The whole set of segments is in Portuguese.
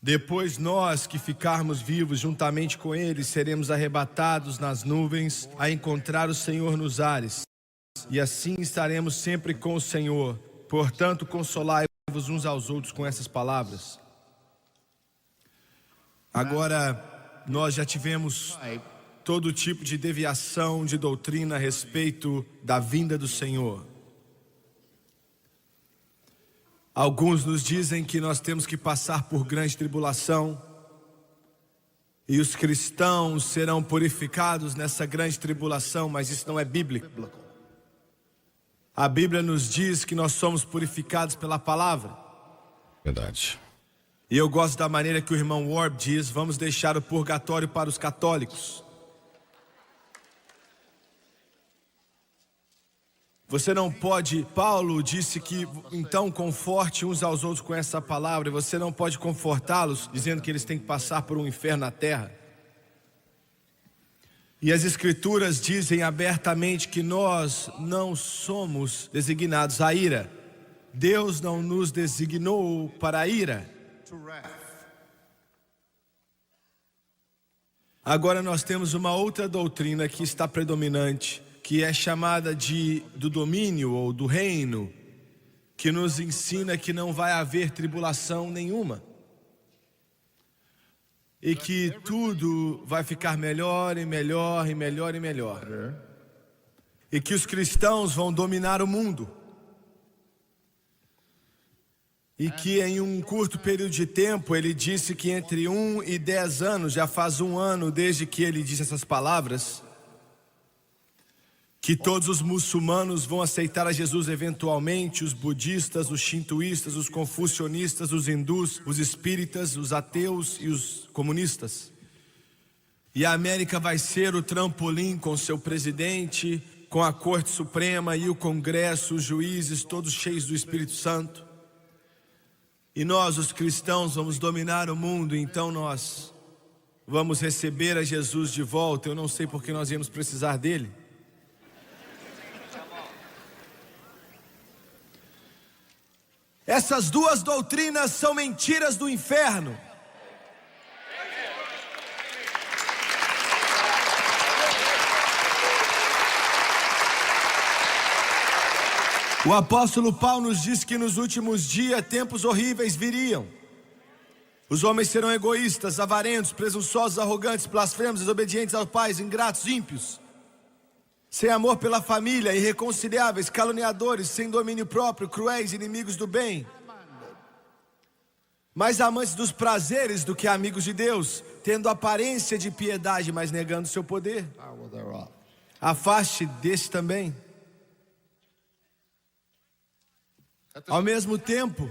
Depois nós que ficarmos vivos juntamente com Ele, seremos arrebatados nas nuvens a encontrar o Senhor nos ares. E assim estaremos sempre com o Senhor. Portanto, consolai-vos uns aos outros com essas palavras. Agora, nós já tivemos todo tipo de deviação de doutrina a respeito da vinda do Senhor. Alguns nos dizem que nós temos que passar por grande tribulação e os cristãos serão purificados nessa grande tribulação, mas isso não é bíblico. A Bíblia nos diz que nós somos purificados pela palavra. Verdade. E eu gosto da maneira que o irmão Warb diz: vamos deixar o purgatório para os católicos. Você não pode, Paulo disse que então conforte uns aos outros com essa palavra, e você não pode confortá-los dizendo que eles têm que passar por um inferno na terra. E as escrituras dizem abertamente que nós não somos designados à ira. Deus não nos designou para a ira. Agora nós temos uma outra doutrina que está predominante, que é chamada do domínio ou do reino, que nos ensina que não vai haver tribulação nenhuma. E que tudo vai ficar melhor e melhor e melhor e melhor. E que os cristãos vão dominar o mundo. E que em um curto período de tempo, ele disse que entre 1 e 10 anos, já faz 1 ano desde que ele disse essas palavras, que todos os muçulmanos vão aceitar a Jesus eventualmente, os budistas, os shintoístas, os confucionistas, os hindus, os espíritas, os ateus e os comunistas. E a América vai ser o trampolim com seu presidente, com a Corte Suprema e o Congresso, os juízes, todos cheios do Espírito Santo. E nós, os cristãos, vamos dominar o mundo, então nós vamos receber a Jesus de volta. Eu não sei porque nós íamos precisar dele. Essas duas doutrinas são mentiras do inferno. O apóstolo Paulo nos diz que nos últimos dias tempos horríveis viriam. Os homens serão egoístas, avarentos, presunçosos, arrogantes, blasfemos, desobedientes aos pais, ingratos, ímpios, sem amor pela família, irreconciliáveis, caluniadores, sem domínio próprio, cruéis, inimigos do bem, mais amantes dos prazeres do que amigos de Deus, tendo aparência de piedade, mas negando seu poder. Afaste desse também. Ao mesmo tempo,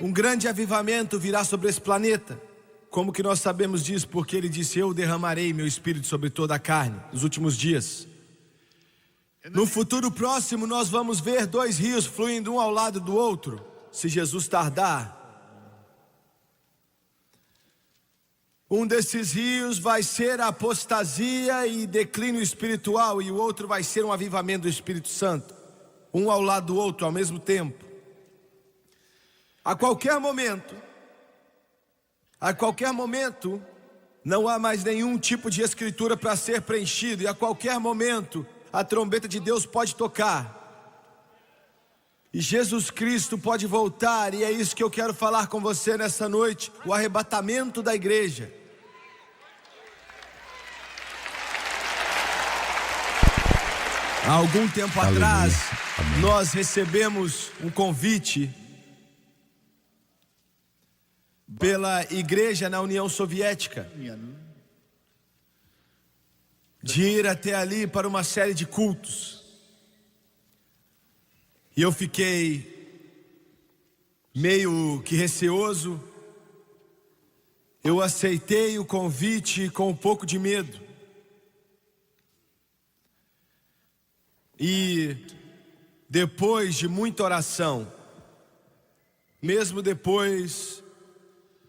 um grande avivamento virá sobre esse planeta. Como que nós sabemos disso? Porque ele disse: eu derramarei meu espírito sobre toda a carne nos últimos dias. No futuro próximo nós vamos ver 2 rios fluindo um ao lado do outro, se Jesus tardar. Um desses rios vai ser a apostasia e declínio espiritual, e o outro vai ser um avivamento do Espírito Santo, um ao lado do outro ao mesmo tempo. A qualquer momento, não há mais nenhum tipo de escritura para ser preenchido, e a qualquer momento a trombeta de Deus pode tocar, e Jesus Cristo pode voltar, e é isso que eu quero falar com você nessa noite: o arrebatamento da igreja. Há algum tempo atrás, nós recebemos um convite pela igreja na União Soviética de ir até ali para uma série de cultos. E eu fiquei meio que receoso. Eu aceitei o convite com um pouco de medo. E depois de muita oração, mesmo depois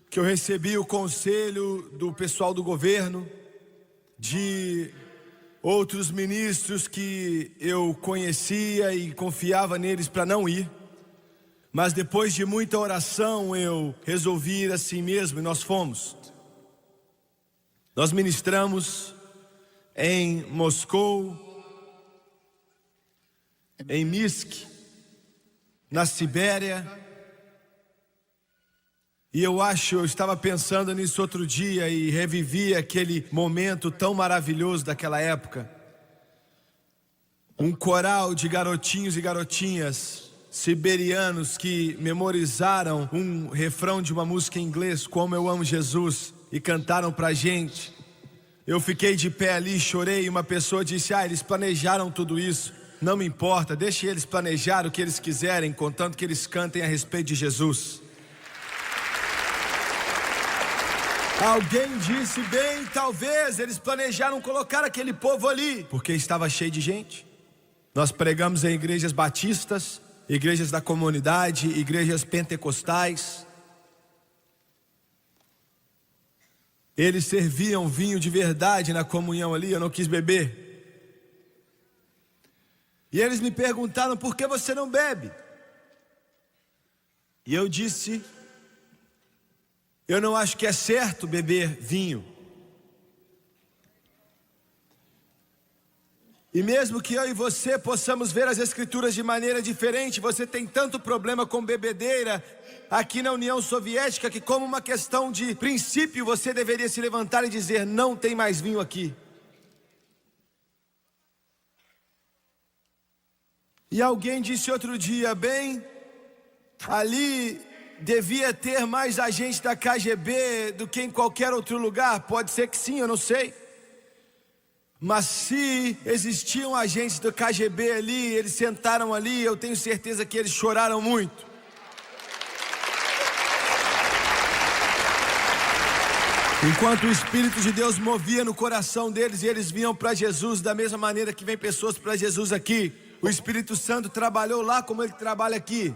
que eu recebi o conselho do pessoal do governo, de outros ministros que eu conhecia e confiava neles para não ir, Mas depois de muita oração, eu resolvi ir assim mesmo e nós fomos. Nós ministramos em Moscou, em Minsk, na Sibéria. E eu estava pensando nisso outro dia e revivi aquele momento tão maravilhoso daquela época. Um coral de garotinhos e garotinhas siberianos que memorizaram um refrão de uma música em inglês, Como Eu Amo Jesus, e cantaram pra gente. Eu fiquei de pé ali, chorei, e uma pessoa disse: eles planejaram tudo isso. Não me importa, deixe eles planejar o que eles quiserem, contanto que eles cantem a respeito de Jesus. Alguém disse: bem, talvez eles planejaram colocar aquele povo ali, porque estava cheio de gente. Nós pregamos em igrejas batistas, igrejas da comunidade, igrejas pentecostais. Eles serviam vinho de verdade na comunhão ali, eu não quis beber. E eles me perguntaram: por que você não bebe? E eu disse: eu não acho que é certo beber vinho. E mesmo que eu e você possamos ver as Escrituras de maneira diferente, você tem tanto problema com bebedeira aqui na União Soviética que, como uma questão de princípio, você deveria se levantar e dizer: não tem mais vinho aqui. E alguém disse outro dia: bem, ali devia ter mais agentes da KGB do que em qualquer outro lugar. Pode ser que sim, eu não sei. Mas se existiam agentes do KGB ali, eles sentaram ali, eu tenho certeza que eles choraram muito. Enquanto o Espírito de Deus movia no coração deles e eles vinham para Jesus da mesma maneira que vem pessoas para Jesus aqui, o Espírito Santo trabalhou lá como ele trabalha aqui.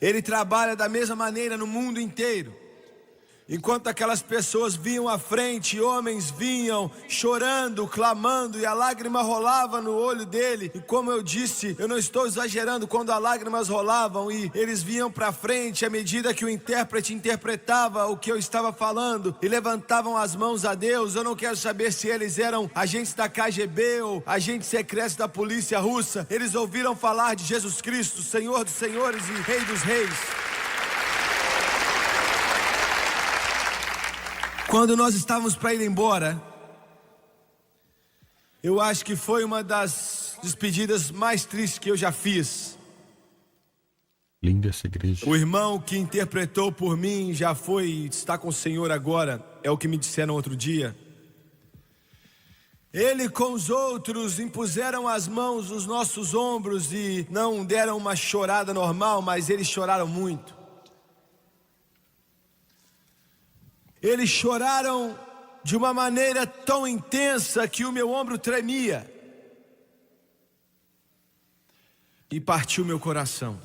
Ele trabalha da mesma maneira no mundo inteiro. Enquanto aquelas pessoas vinham à frente, homens vinham chorando, clamando, e a lágrima rolava no olho dele. E como eu disse, eu não estou exagerando, quando as lágrimas rolavam e eles vinham para frente, à medida que o intérprete interpretava o que eu estava falando, e levantavam as mãos a Deus. Eu não quero saber se eles eram agentes da KGB ou agentes secretos da polícia russa. Eles ouviram falar de Jesus Cristo, Senhor dos senhores e Rei dos reis. Quando nós estávamos para ir embora, eu acho que foi uma das despedidas mais tristes que eu já fiz. Linda essa igreja. O irmão que interpretou por mim já está com o Senhor agora, é o que me disseram outro dia. Ele com os outros impuseram as mãos nos nossos ombros e não deram uma chorada normal, mas eles choraram muito. Eles choraram de uma maneira tão intensa que o meu ombro tremia. E partiu meu coração.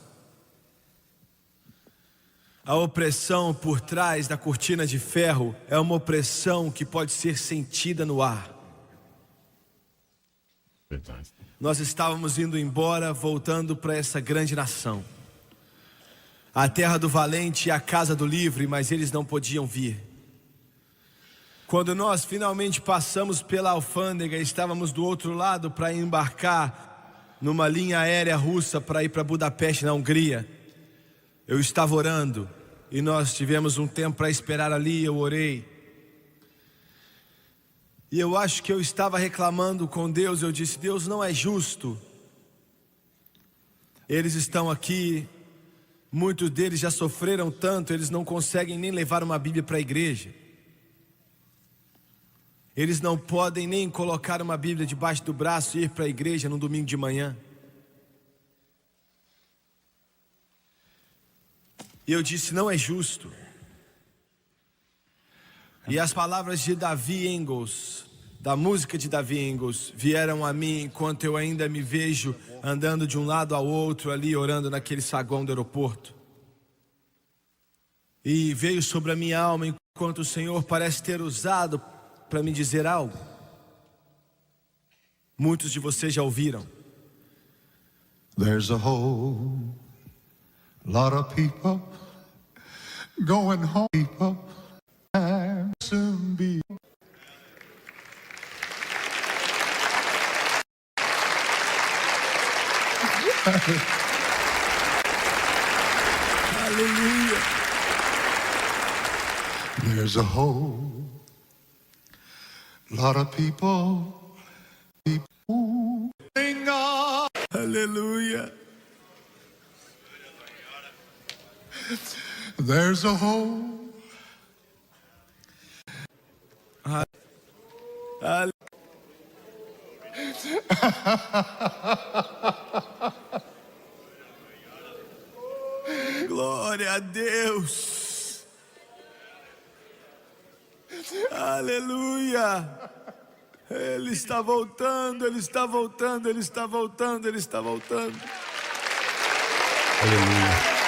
A opressão por trás da cortina de ferro é uma opressão que pode ser sentida no ar. Verdade. Nós estávamos indo embora, voltando para essa grande nação. A terra do valente e a casa do livre, mas eles não podiam vir. Quando nós finalmente passamos pela alfândega, estávamos do outro lado para embarcar numa linha aérea russa para ir para Budapeste, na Hungria. Eu estava orando e nós tivemos um tempo para esperar ali, eu orei. E eu acho que eu estava reclamando com Deus, eu disse: Deus, não é justo. Eles estão aqui, muitos deles já sofreram tanto, eles não conseguem nem levar uma Bíblia para a igreja. Eles não podem nem colocar uma Bíblia debaixo do braço e ir para a igreja no domingo de manhã. E eu disse: não é justo. E as palavras de Davi Engels, da música de Davi Engels, vieram a mim enquanto eu ainda me vejo andando de um lado ao outro ali, orando naquele saguão do aeroporto. E veio sobre a minha alma enquanto o Senhor parece ter usado para me dizer algo. Muitos de vocês já ouviram. There's a hope Lot of people going home. People and soon be. Aleluia. There's a whole lot of people sing on. Aleluia. There's a whole Glória a Deus. Aleluia. Ele está voltando, ele está voltando, ele está voltando, ele está voltando. Aleluia.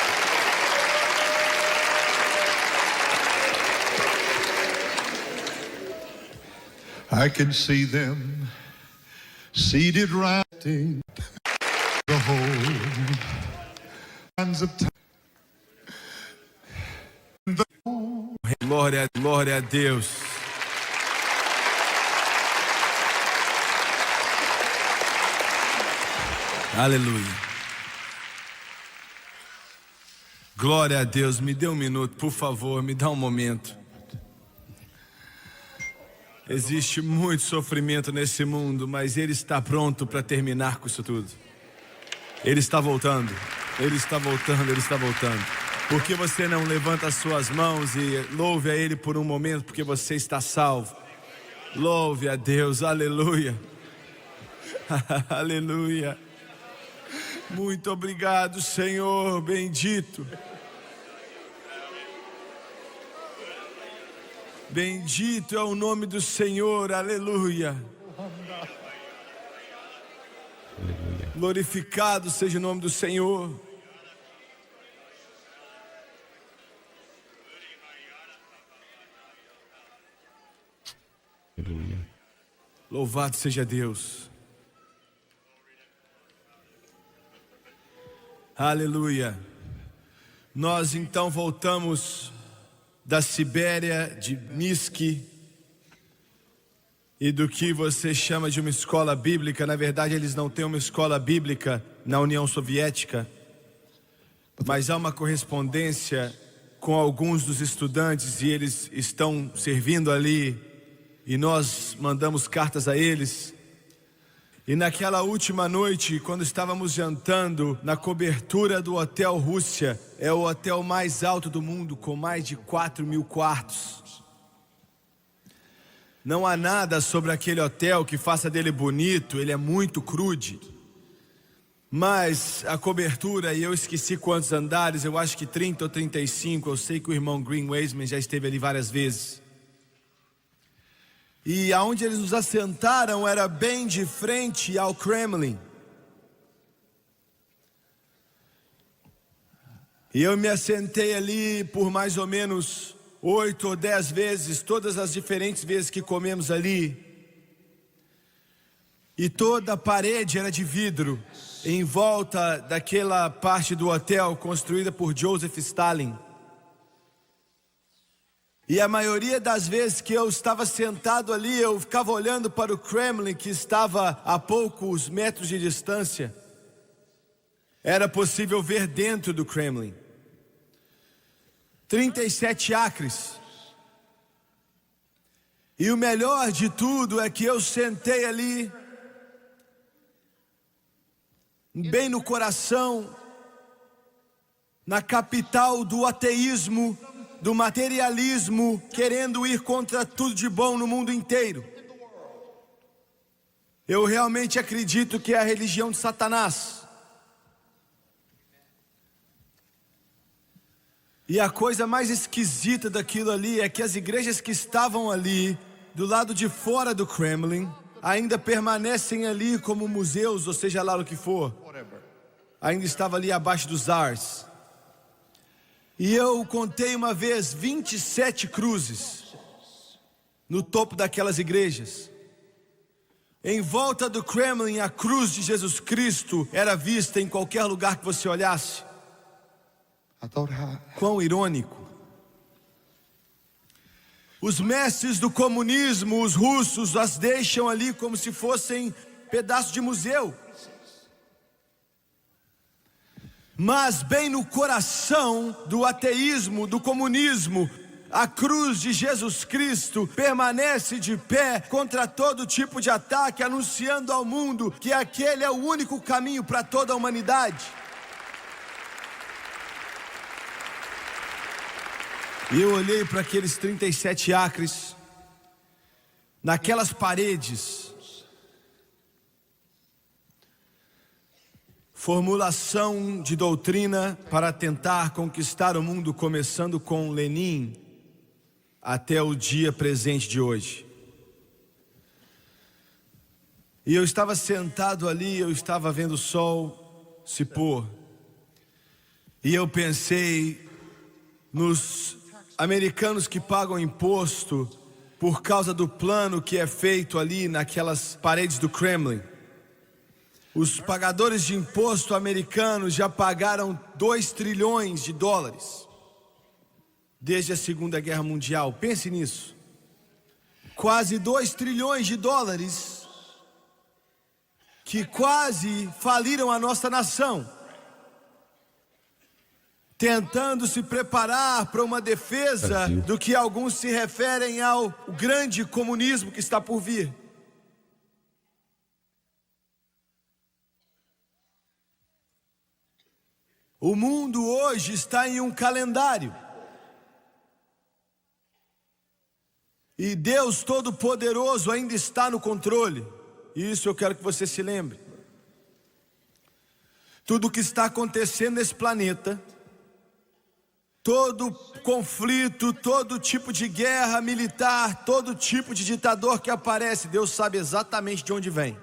I can see them seated round the whole hands of time. Glória, glória a Deus. Aleluia. Glória a Deus. Me dê um minuto, por favor, me dá um momento. Existe muito sofrimento nesse mundo, mas Ele está pronto para terminar com isso tudo. Ele está voltando, Ele está voltando, Ele está voltando. Por que você não levanta as suas mãos e louve a Ele por um momento, porque você está salvo? Louve a Deus, aleluia. Aleluia. Muito obrigado, Senhor, bendito. Bendito é o nome do Senhor, aleluia. Aleluia. Glorificado seja o nome do Senhor. Aleluia. Louvado seja Deus. Aleluia. Nós então voltamos da Sibéria, de Minsk, e do que você chama de uma escola bíblica. Na verdade, eles não têm uma escola bíblica na União Soviética, mas há uma correspondência com alguns dos estudantes e eles estão servindo ali e nós mandamos cartas a eles. E naquela última noite, quando estávamos jantando na cobertura do Hotel Rússia, é o hotel mais alto do mundo, com mais de 4.000 quartos. Não há nada sobre aquele hotel que faça dele bonito, ele é muito crude. Mas a cobertura, e eu esqueci quantos andares, eu acho que 30 ou 35, eu sei que o irmão Green Weisman já esteve ali várias vezes. E aonde eles nos assentaram era bem de frente ao Kremlin. E eu me assentei ali por mais ou menos 8 ou 10 vezes, todas as diferentes vezes que comemos ali. E toda a parede era de vidro, em volta daquela parte do hotel construída por Joseph Stalin. E a maioria das vezes que eu estava sentado ali, eu ficava olhando para o Kremlin, que estava a poucos metros de distância. Era possível ver dentro do Kremlin. 37 acres. E o melhor de tudo é que eu sentei ali, bem no coração, na capital do ateísmo, do materialismo, querendo ir contra tudo de bom no mundo inteiro. Eu realmente acredito que é a religião de Satanás. E a coisa mais esquisita daquilo ali é que as igrejas que estavam ali, do lado de fora do Kremlin, ainda permanecem ali como museus, ou seja lá o que for. Ainda estava ali abaixo dos ars. E eu contei uma vez 27 cruzes no topo daquelas igrejas. Em volta do Kremlin, a cruz de Jesus Cristo era vista em qualquer lugar que você olhasse. I thought how Quão irônico. Os mestres do comunismo, os russos, as deixam ali como se fossem pedaços de museu. Mas bem no coração do ateísmo, do comunismo, a cruz de Jesus Cristo permanece de pé contra todo tipo de ataque, anunciando ao mundo que aquele é o único caminho para toda a humanidade. E eu olhei para aqueles 37 acres, naquelas paredes, formulação de doutrina para tentar conquistar o mundo, começando com Lenin até o dia presente de hoje. E eu estava sentado ali, eu estava vendo o sol se pôr, e eu pensei nos americanos que pagam imposto por causa do plano que é feito ali naquelas paredes do Kremlin. Os pagadores de imposto americanos já pagaram 2 trilhões de dólares desde a Segunda Guerra Mundial. Pense nisso. Quase 2 trilhões de dólares que quase faliram a nossa nação, tentando se preparar para uma defesa do que alguns se referem ao grande comunismo que está por vir. O mundo hoje está em um calendário. E Deus Todo-Poderoso ainda está no controle. E isso eu quero que você se lembre. Tudo o que está acontecendo nesse planeta, todo conflito, todo tipo de guerra militar, todo tipo de ditador que aparece, Deus sabe exatamente de onde vem.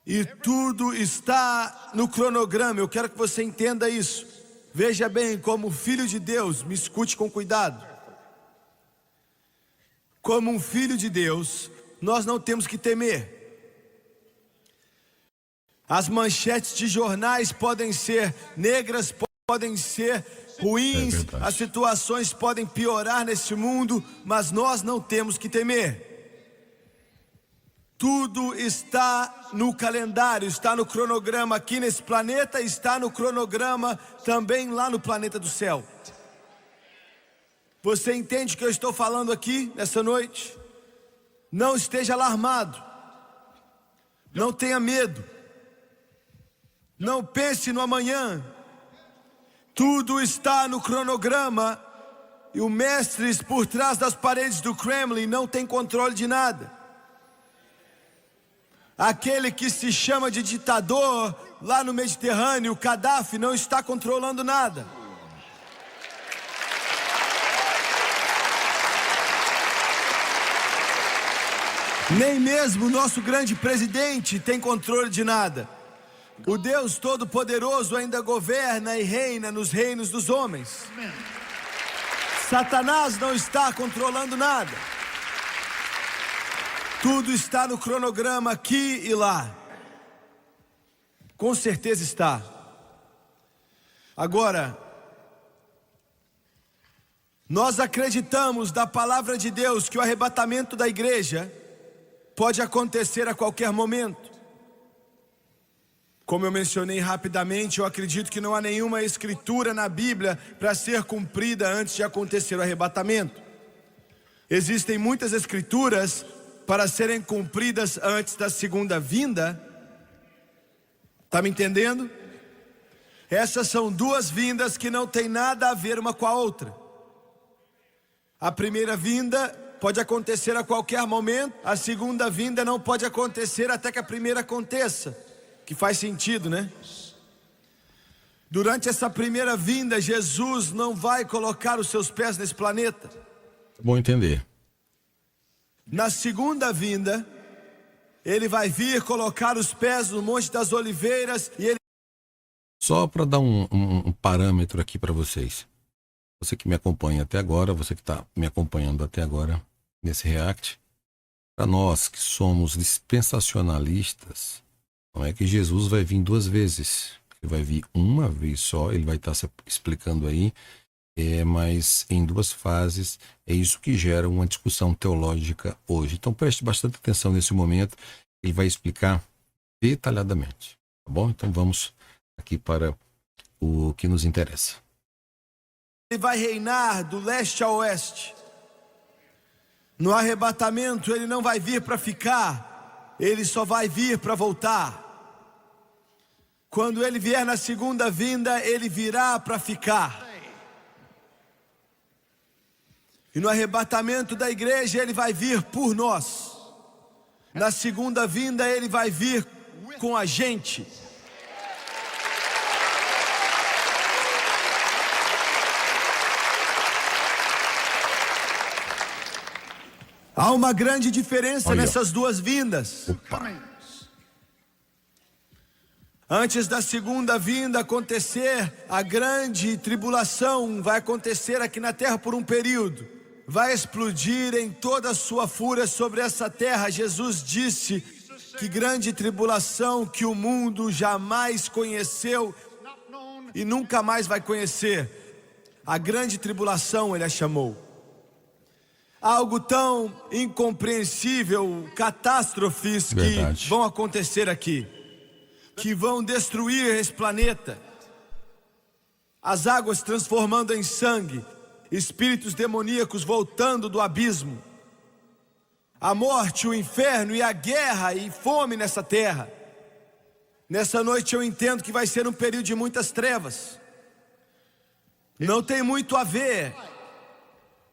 E tudo está no cronograma. Eu quero que você entenda isso. Veja bem, como filho de Deus, me escute com cuidado. Como um filho de Deus, nós não temos que temer. As manchetes de jornais podem ser negras, podem ser ruins, as situações podem piorar nesse mundo, mas nós não temos que temer. Tudo está no calendário, está no cronograma aqui nesse planeta, está no cronograma também lá no planeta do céu. Você entende o que eu estou falando aqui nessa noite? Não esteja alarmado, não tenha medo, não pense no amanhã. Tudo está no cronograma e o mestre por trás das paredes do Kremlin não tem controle de nada. Aquele que se chama de ditador lá no Mediterrâneo, Gaddafi, não está controlando nada. Nem mesmo o nosso grande presidente tem controle de nada. O Deus Todo-Poderoso ainda governa e reina nos reinos dos homens. Satanás não está controlando nada. Tudo está no cronograma aqui e lá. Com certeza está. Agora, nós acreditamos da palavra de Deus que o arrebatamento da igreja pode acontecer a qualquer momento. Como eu mencionei rapidamente, eu acredito que não há nenhuma escritura na Bíblia para ser cumprida antes de acontecer o arrebatamento. Existem muitas escrituras para serem cumpridas antes da segunda vinda. Está me entendendo? Essas são duas vindas que não tem nada a ver uma com a outra. A primeira vinda pode acontecer a qualquer momento. A segunda vinda não pode acontecer até que a primeira aconteça. Que faz sentido, né? Durante essa primeira vinda, Jesus não vai colocar os seus pés nesse planeta. Bom entender. Na segunda vinda, ele vai vir colocar os pés no Monte das Oliveiras e ele... Só para dar um parâmetro aqui para vocês. Você que me acompanha até agora, você que está me acompanhando até agora nesse react, para nós que somos dispensacionalistas, não é que Jesus vai vir 2 vezes. Ele vai vir uma vez só, ele vai estar se explicando aí, mas em 2 fases. É isso que gera uma discussão teológica hoje. Então preste bastante atenção nesse momento, ele vai explicar detalhadamente, tá bom? Então vamos aqui para o que nos interessa. Ele vai reinar do leste a oeste. No arrebatamento ele não vai vir para ficar, ele só vai vir para voltar. Quando ele vier na segunda vinda, ele virá para ficar. E no arrebatamento da igreja ele vai vir por nós. Na segunda vinda ele vai vir com a gente. Há uma grande diferença nessas 2 vindas. Antes da segunda vinda acontecer, a grande tribulação vai acontecer aqui na terra por um período. Vai explodir em toda a sua fúria sobre essa terra. Jesus disse que grande tribulação que o mundo jamais conheceu e nunca mais vai conhecer. A grande tribulação ele a chamou. Algo tão incompreensível, catástrofes que vão acontecer aqui, que vão destruir esse planeta. As águas transformando em sangue, espíritos demoníacos voltando do abismo, a morte, o inferno e a guerra e fome nessa terra. Nessa noite eu entendo que vai ser um período de muitas trevas. Não tem muito a ver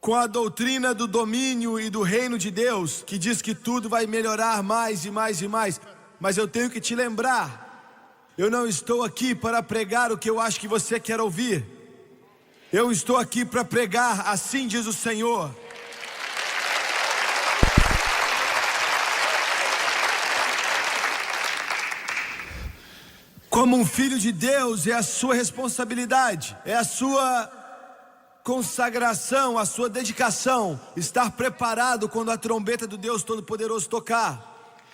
com a doutrina do domínio e do reino de Deus, que diz que tudo vai melhorar mais e mais e mais. Mas eu tenho que te lembrar, eu não estou aqui para pregar o que eu acho que você quer ouvir. Eu estou aqui para pregar, assim diz o Senhor. Como um filho de Deus, é a sua responsabilidade, é a sua consagração, a sua dedicação, estar preparado quando a trombeta do Deus Todo-Poderoso tocar.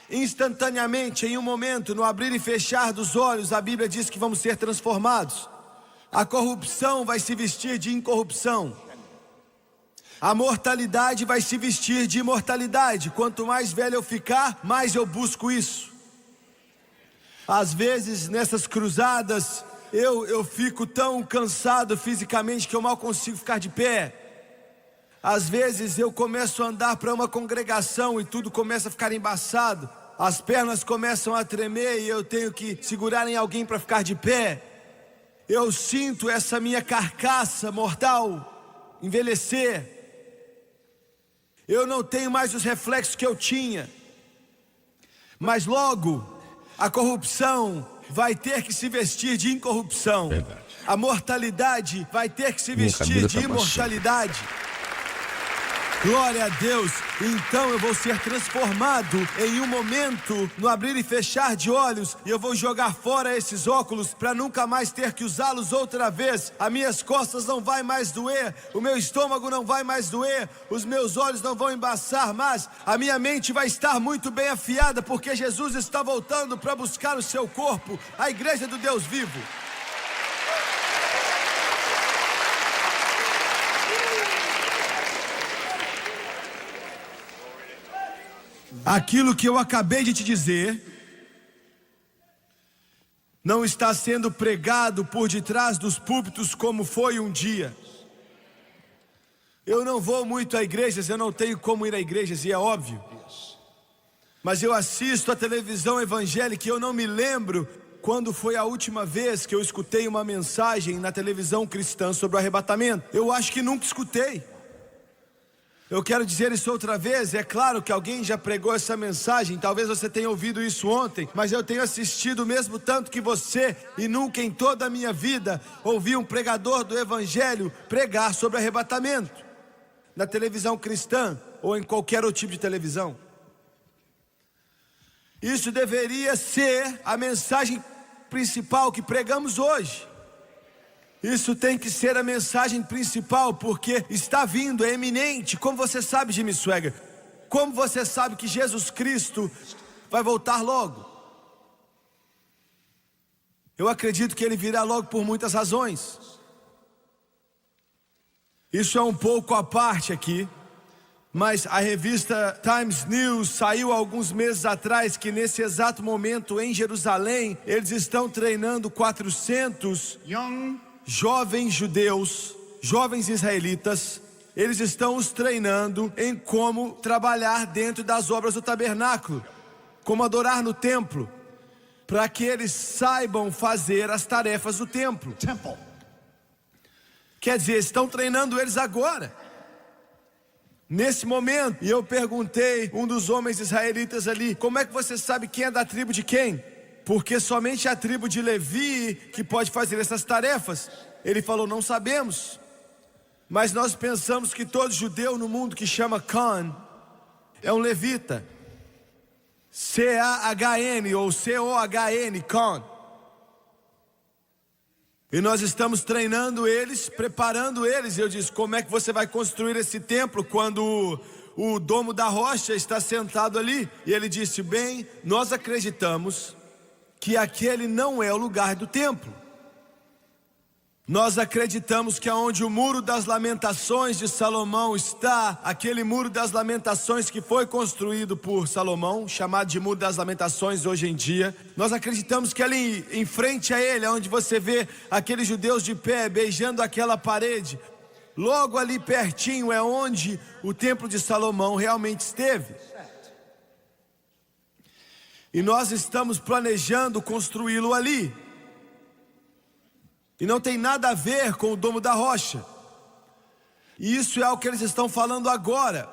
Instantaneamente, em um momento, no abrir e fechar dos olhos, a Bíblia diz que vamos ser transformados. A corrupção vai se vestir de incorrupção. A mortalidade vai se vestir de imortalidade. Quanto mais velho eu ficar, mais eu busco isso. Às vezes, nessas cruzadas, eu fico tão cansado fisicamente que eu mal consigo ficar de pé. Às vezes eu começo a andar para uma congregação e tudo começa a ficar embaçado. As pernas começam a tremer e eu tenho que segurar em alguém para ficar de pé. Eu sinto essa minha carcaça mortal envelhecer. Eu não tenho mais os reflexos que eu tinha. Mas logo a corrupção vai ter que se vestir de incorrupção. Verdade. A mortalidade vai ter que se vestir de imortalidade. Glória a Deus. Então eu vou ser transformado em um momento, no abrir e fechar de olhos, e eu vou jogar fora esses óculos para nunca mais ter que usá-los outra vez. As minhas costas não vai mais doer, o meu estômago não vai mais doer, os meus olhos não vão embaçar mais, a minha mente vai estar muito bem afiada, porque Jesus está voltando para buscar o seu corpo, a igreja do Deus vivo. Aquilo que eu acabei de te dizer não está sendo pregado por detrás dos púlpitos como foi um dia. Eu não vou muito a igrejas, eu não tenho como ir a igrejas, e é óbvio. Mas eu assisto a televisão evangélica e eu não me lembro quando foi a última vez que eu escutei uma mensagem na televisão cristã sobre o arrebatamento. Eu acho que nunca escutei. Eu quero dizer isso outra vez, é claro que alguém já pregou essa mensagem, talvez você tenha ouvido isso ontem, mas eu tenho assistido mesmo tanto que você, e nunca em toda a minha vida ouvi um pregador do evangelho pregar sobre arrebatamento, na televisão cristã ou em qualquer outro tipo de televisão. Isso deveria ser a mensagem principal que pregamos hoje. Isso tem que ser a mensagem principal, porque está vindo, é eminente. Como você sabe, Jimmy Swaggart? Como você sabe que Jesus Cristo vai voltar logo? Eu acredito que ele virá logo por muitas razões. Isso é um pouco à parte aqui, mas a revista Times News saiu há alguns meses atrás que nesse exato momento em Jerusalém, eles estão treinando 400 jovens judeus, jovens israelitas. Eles estão os treinando em como trabalhar dentro das obras do tabernáculo, como adorar no templo, para que eles saibam fazer as tarefas do templo. Quer dizer, estão treinando eles agora, nesse momento. E eu perguntei um dos homens israelitas ali: como é que você sabe quem é da tribo de quem? Porque somente a tribo de Levi que pode fazer essas tarefas. Ele falou: não sabemos, mas nós pensamos que todo judeu no mundo que chama Cohen é um levita. C-A-H-N ou C-O-H-N, Cohen. E nós estamos treinando eles, preparando eles. Eu disse: como é que você vai construir esse templo quando o domo da rocha está sentado ali? E ele disse: bem, nós acreditamos que aquele não é o lugar do templo. Nós acreditamos que aonde o muro das lamentações de Salomão está, aquele muro das lamentações que foi construído por Salomão, chamado de muro das lamentações hoje em dia, nós acreditamos que ali em frente a ele, onde você vê aqueles judeus de pé beijando aquela parede, logo ali pertinho é onde o templo de Salomão realmente esteve. E nós estamos planejando construí-lo ali. E não tem nada a ver com o domo da rocha. E isso é o que eles estão falando agora.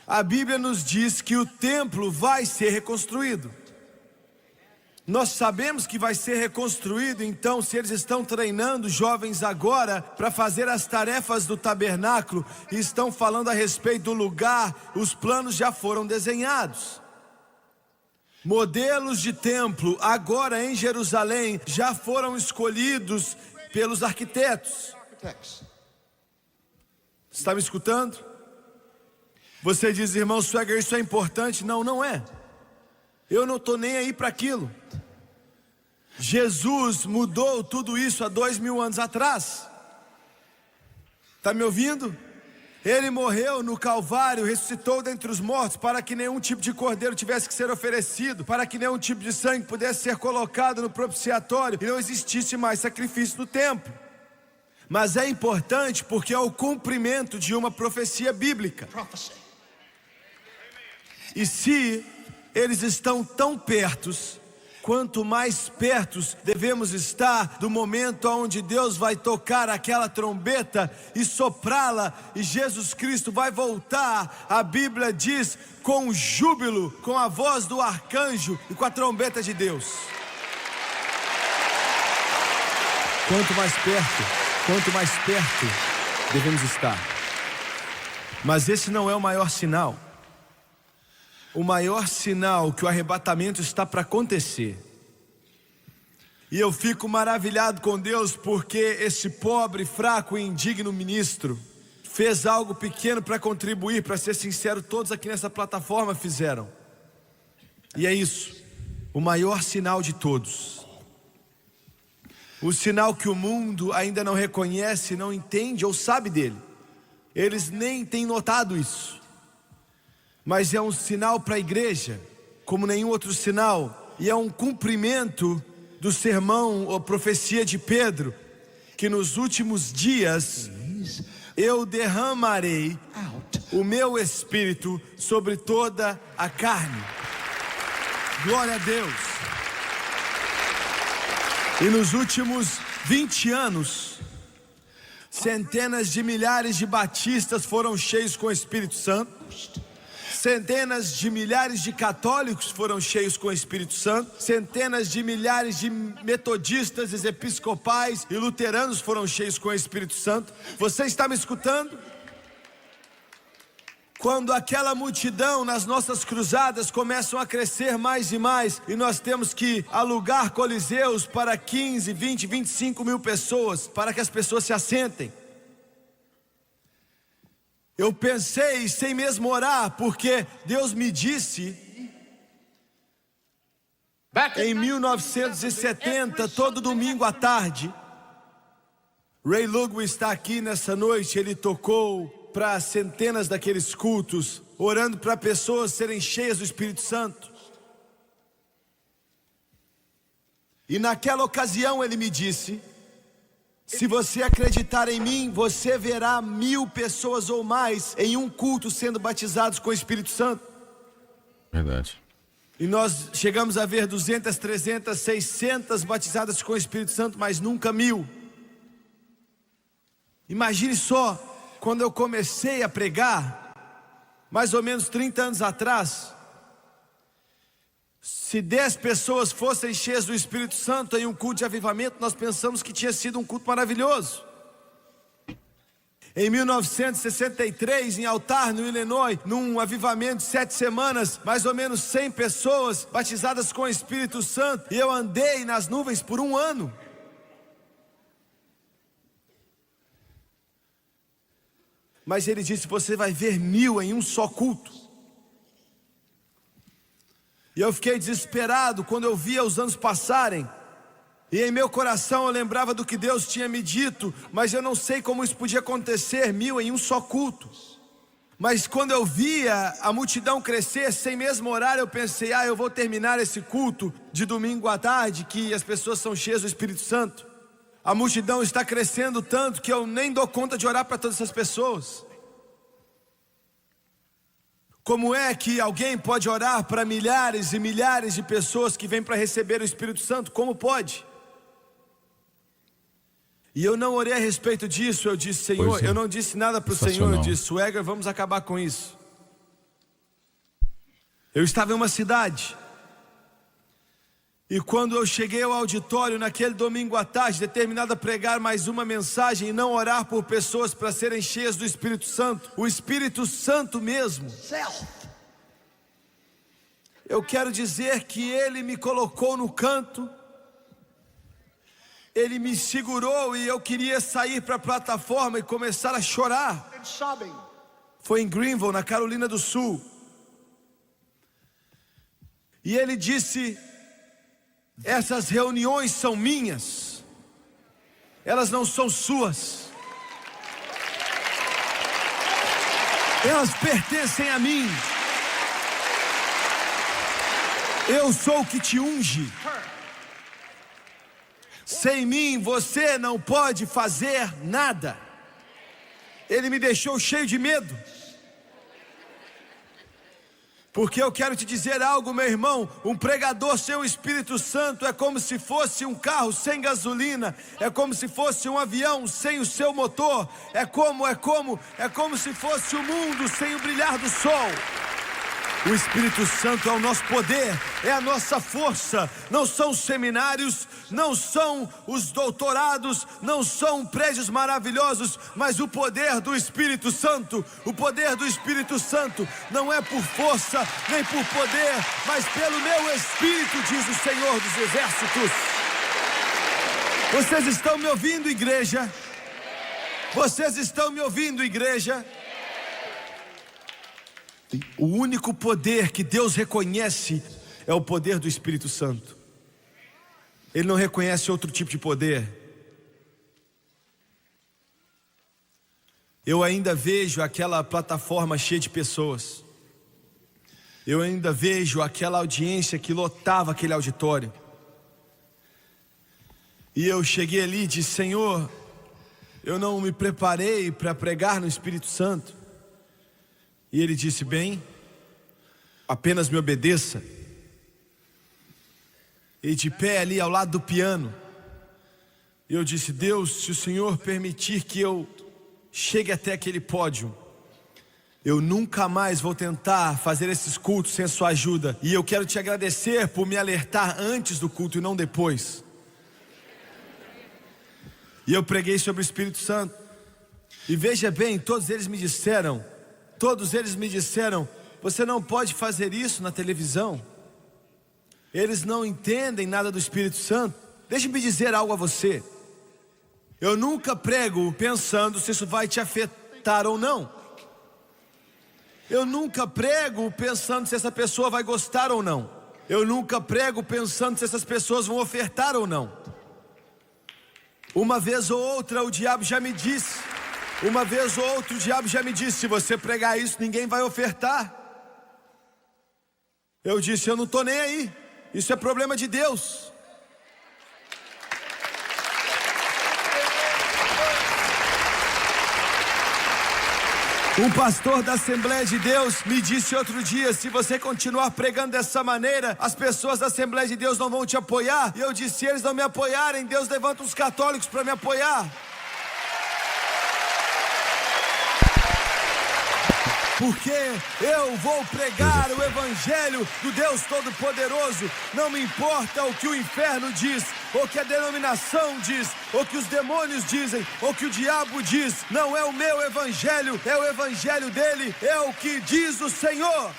A Bíblia nos diz que o templo vai ser reconstruído. Nós sabemos que vai ser reconstruído. Então, se eles estão treinando jovens agora para fazer as tarefas do tabernáculo e estão falando a respeito do lugar, os planos já foram desenhados. Modelos de templo agora em Jerusalém já foram escolhidos pelos arquitetos. Está me escutando? Você diz: irmão Swagger, isso é importante? Não, não é. Eu não estou nem aí para aquilo. Jesus mudou tudo isso há 2000 anos atrás. Está me ouvindo? Ele morreu no Calvário, ressuscitou dentre os mortos, para que nenhum tipo de cordeiro tivesse que ser oferecido, para que nenhum tipo de sangue pudesse ser colocado no propiciatório e não existisse mais sacrifício no templo. Mas é importante porque é o cumprimento de uma profecia bíblica. E se eles estão tão pertos, quanto mais pertos devemos estar do momento onde Deus vai tocar aquela trombeta e soprá-la, e Jesus Cristo vai voltar. A Bíblia diz: com júbilo, com a voz do arcanjo e com a trombeta de Deus. Quanto mais perto devemos estar. Mas esse não é o maior sinal. O maior sinal que o arrebatamento está para acontecer. E eu fico maravilhado com Deus, porque esse pobre, fraco e indigno ministro fez algo pequeno para contribuir. Para ser sincero, todos aqui nessa plataforma fizeram. E é isso, o maior sinal de todos. O sinal que o mundo ainda não reconhece, não entende ou sabe dele. Eles nem têm notado isso. Mas é um sinal para a igreja, como nenhum outro sinal. E é um cumprimento do sermão ou profecia de Pedro, que nos últimos dias eu derramarei o meu espírito sobre toda a carne. Glória a Deus. E nos últimos 20 anos, centenas de milhares de batistas foram cheios com o Espírito Santo. Centenas de milhares de católicos foram cheios com o Espírito Santo. Centenas de milhares de metodistas, episcopais e luteranos foram cheios com o Espírito Santo. Você está me escutando? Quando aquela multidão nas nossas cruzadas começam a crescer mais e mais, e nós temos que alugar coliseus para 15, 20, 25 mil pessoas, para que as pessoas se assentem. Eu pensei, sem mesmo orar, porque Deus me disse Em 1970, todo domingo à tarde, Ray Lugo está aqui nessa noite. Ele tocou para centenas daqueles cultos, orando para pessoas serem cheias do Espírito Santo. E naquela ocasião ele me disse: se você acreditar em mim, você verá 1000 pessoas ou mais em um culto sendo batizados com o Espírito Santo. Verdade. E nós chegamos a ver 200, 300, 600 batizadas com o Espírito Santo, mas nunca 1000. Imagine só, quando eu comecei a pregar, mais ou menos 30 anos atrás, se 10 pessoas fossem cheias do Espírito Santo em um culto de avivamento, nós pensamos que tinha sido um culto maravilhoso. Em 1963, em Altar, no Illinois, num avivamento de 7 semanas, mais ou menos 100 pessoas batizadas com o Espírito Santo, e eu andei nas nuvens por 1 ano. Mas ele disse: você vai ver 1000 em um só culto. E eu fiquei desesperado quando eu via os anos passarem. E em meu coração eu lembrava do que Deus tinha me dito, mas eu não sei como isso podia acontecer, 1000 em um só culto. Mas quando eu via a multidão crescer sem mesmo orar, eu pensei: eu vou terminar esse culto de domingo à tarde, que as pessoas são cheias do Espírito Santo. A multidão está crescendo tanto que eu nem dou conta de orar para todas essas pessoas. Como é que alguém pode orar para milhares e milhares de pessoas que vêm para receber o Espírito Santo? Como pode? E eu não orei a respeito disso. Eu disse: Senhor, eu não disse nada para o Senhor. Eu disse: Swagger, vamos acabar com isso. Eu estava em uma cidade, e quando eu cheguei ao auditório naquele domingo à tarde, determinado a pregar mais uma mensagem e não orar por pessoas para serem cheias do Espírito Santo, o Espírito Santo mesmo, eu quero dizer que Ele me colocou no canto, Ele me segurou, e eu queria sair para a plataforma e começar a chorar. Foi em Greenville, na Carolina do Sul. E Ele disse: essas reuniões são minhas, elas não são suas, elas pertencem a mim. Eu sou o que te unge. Sem mim você não pode fazer nada. Ele me deixou cheio de medo, porque eu quero te dizer algo, meu irmão. Um pregador sem o Espírito Santo é como se fosse um carro sem gasolina, é como se fosse um avião sem o seu motor, é como se fosse o mundo sem o brilhar do sol. O Espírito Santo é o nosso poder, é a nossa força. Não são os seminários, não são os doutorados, não são prédios maravilhosos, mas o poder do Espírito Santo. O poder do Espírito Santo não é por força, nem por poder, mas pelo meu Espírito, diz o Senhor dos Exércitos. Vocês estão me ouvindo, igreja? Vocês estão me ouvindo, igreja? O único poder que Deus reconhece é o poder do Espírito Santo. Ele não reconhece outro tipo de poder. Eu ainda vejo aquela plataforma cheia de pessoas. Eu ainda vejo aquela audiência que lotava aquele auditório. E eu cheguei ali e disse: Senhor, eu não me preparei para pregar no Espírito Santo. E ele disse: bem, apenas me obedeça. E de pé ali ao lado do piano, eu disse: Deus, se o Senhor permitir que eu chegue até aquele pódio, eu nunca mais vou tentar fazer esses cultos sem a sua ajuda. E eu quero te agradecer por me alertar antes do culto e não depois. E eu preguei sobre o Espírito Santo. E veja bem, todos eles me disseram: você não pode fazer isso na televisão. Eles não entendem nada do Espírito Santo. Deixe-me dizer algo a você. Eu nunca prego pensando se isso vai te afetar ou não. Eu nunca prego pensando se essa pessoa vai gostar ou não. Eu nunca prego pensando se essas pessoas vão ofertar ou não. Uma vez ou outra o diabo já me disse, se você pregar isso, ninguém vai ofertar. Eu disse, eu não estou nem aí, isso é problema de Deus. Um pastor da Assembleia de Deus me disse outro dia, se você continuar pregando dessa maneira, as pessoas da Assembleia de Deus não vão te apoiar. E eu disse, se eles não me apoiarem, Deus levanta os católicos para me apoiar. Porque eu vou pregar o Evangelho do Deus Todo-Poderoso. Não me importa o que o inferno diz, ou que a denominação diz, ou que os demônios dizem, ou que o diabo diz. Não é o meu Evangelho, é o Evangelho dele, é o que diz o Senhor.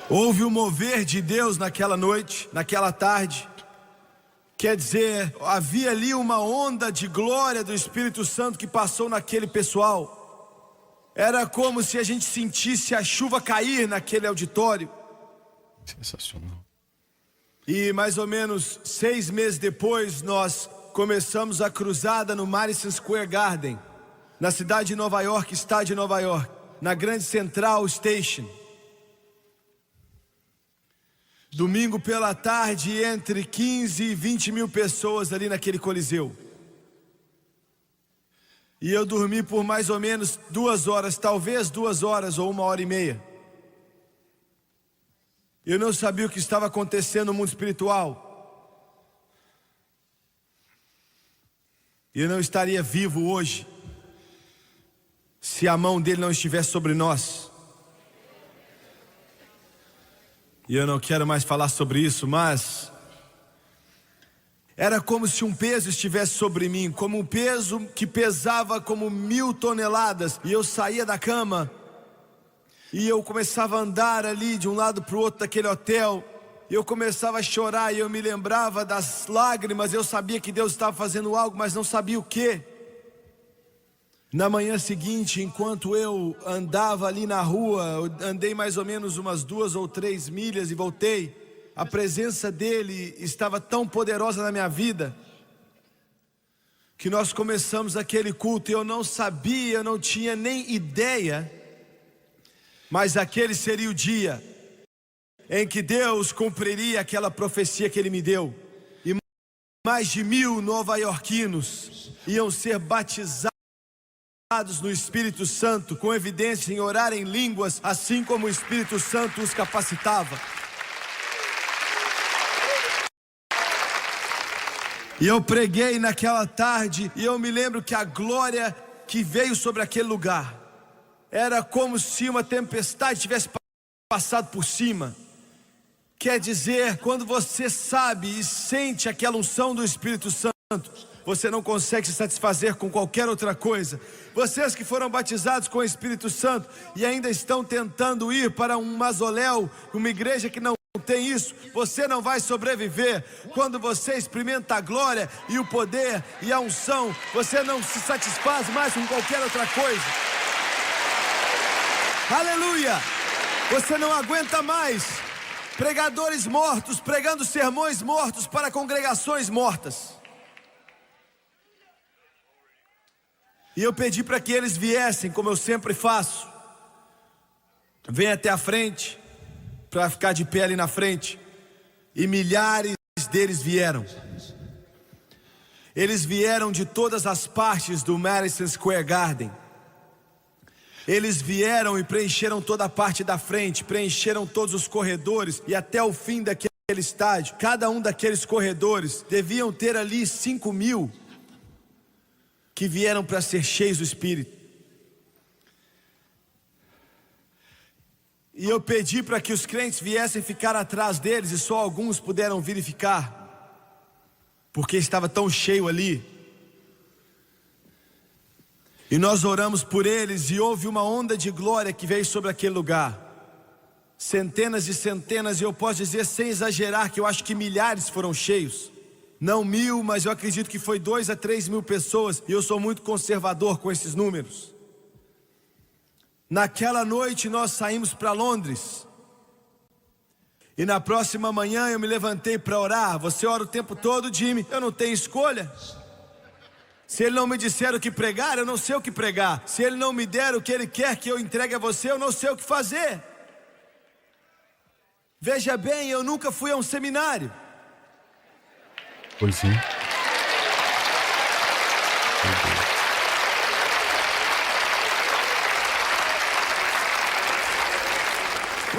Houve um mover de Deus naquela noite, naquela tarde. Quer dizer, havia ali uma onda de glória do Espírito Santo que passou naquele pessoal. Era como se a gente sentisse a chuva cair naquele auditório. Sensacional. E mais ou menos 6 meses depois, nós começamos a cruzada no Madison Square Garden, na cidade de Nova York, estado de Nova York, na Grande Central Station. Domingo pela tarde, entre 15 e 20 mil pessoas ali naquele coliseu. E eu dormi por mais ou menos 2 horas, talvez 2 horas ou 1h30. Eu não sabia o que estava acontecendo no mundo espiritual. Eu não estaria vivo hoje se a mão dele não estivesse sobre nós. E eu não quero mais falar sobre isso, mas era como se um peso estivesse sobre mim, como um peso que pesava como 1000 toneladas. E eu saía da cama e eu começava a andar ali de um lado para o outro daquele hotel. E eu começava a chorar e eu me lembrava das lágrimas. Eu sabia que Deus estava fazendo algo, mas não sabia o quê. Na manhã seguinte, enquanto eu andava ali na rua, eu andei mais ou menos umas 2 ou 3 milhas e voltei. A presença dele estava tão poderosa na minha vida, que nós começamos aquele culto e eu não sabia, eu não tinha nem ideia, mas aquele seria o dia em que Deus cumpriria aquela profecia que ele me deu. E mais de 1000 nova-iorquinos iam ser batizados no Espírito Santo, com evidência em orar em línguas, assim como o Espírito Santo os capacitava. E eu preguei naquela tarde, e eu me lembro que a glória que veio sobre aquele lugar era como se uma tempestade tivesse passado por cima. Quer dizer, quando você sabe e sente aquela unção do Espírito Santo, você não consegue se satisfazer com qualquer outra coisa. Vocês que foram batizados com o Espírito Santo e ainda estão tentando ir para um mausoléu, uma igreja que não tem isso, você não vai sobreviver. Quando você experimenta a glória e o poder e a unção, você não se satisfaz mais com qualquer outra coisa. Aleluia! Você não aguenta mais pregadores mortos, pregando sermões mortos para congregações mortas. E eu pedi para que eles viessem, como eu sempre faço. Vem até a frente, para ficar de pé ali na frente. E milhares deles vieram. Eles vieram de todas as partes do Madison Square Garden. Eles vieram e preencheram toda a parte da frente, preencheram todos os corredores e até o fim daquele estádio. Cada um daqueles corredores deviam ter ali 5.000 que vieram para ser cheios do Espírito. E eu pedi para que os crentes viessem ficar atrás deles, e só alguns puderam vir e ficar, porque estava tão cheio ali. E nós oramos por eles e houve uma onda de glória que veio sobre aquele lugar. Centenas e centenas, e eu posso dizer sem exagerar que eu acho que milhares foram cheios. Não 1000, mas eu acredito que foi 2 a 3 mil pessoas. E eu sou muito conservador com esses números. Naquela noite nós saímos para Londres. E na próxima manhã eu me levantei para orar. Você ora o tempo todo, Jimmy. Eu não tenho escolha. Se ele não me disser o que pregar, eu não sei o que pregar. Se ele não me der o que ele quer que eu entregue a você, eu não sei o que fazer. Veja bem, eu nunca fui a um seminário. Pois sim.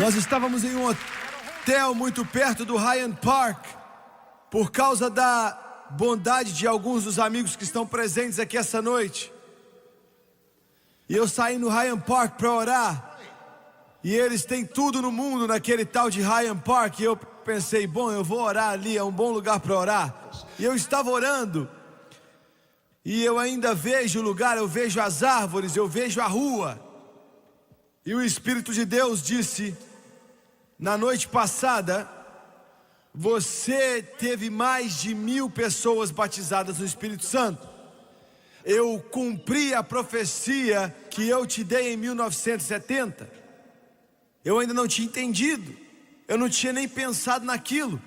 Nós estávamos em um hotel muito perto do Hyde Park. Por causa da bondade de alguns dos amigos que estão presentes aqui essa noite. E eu saí no Hyde Park para orar. E eles têm tudo no mundo naquele tal de Hyde Park. E eu pensei, bom, eu vou orar ali, é um bom lugar para orar. E eu estava orando. E eu ainda vejo o lugar, eu vejo as árvores, eu vejo a rua. E o Espírito de Deus disse, na noite passada, você teve mais de 1000 pessoas batizadas no Espírito Santo. Eu cumpri a profecia que eu te dei em 1970. Eu ainda não tinha entendido. Eu não tinha nem pensado naquilo.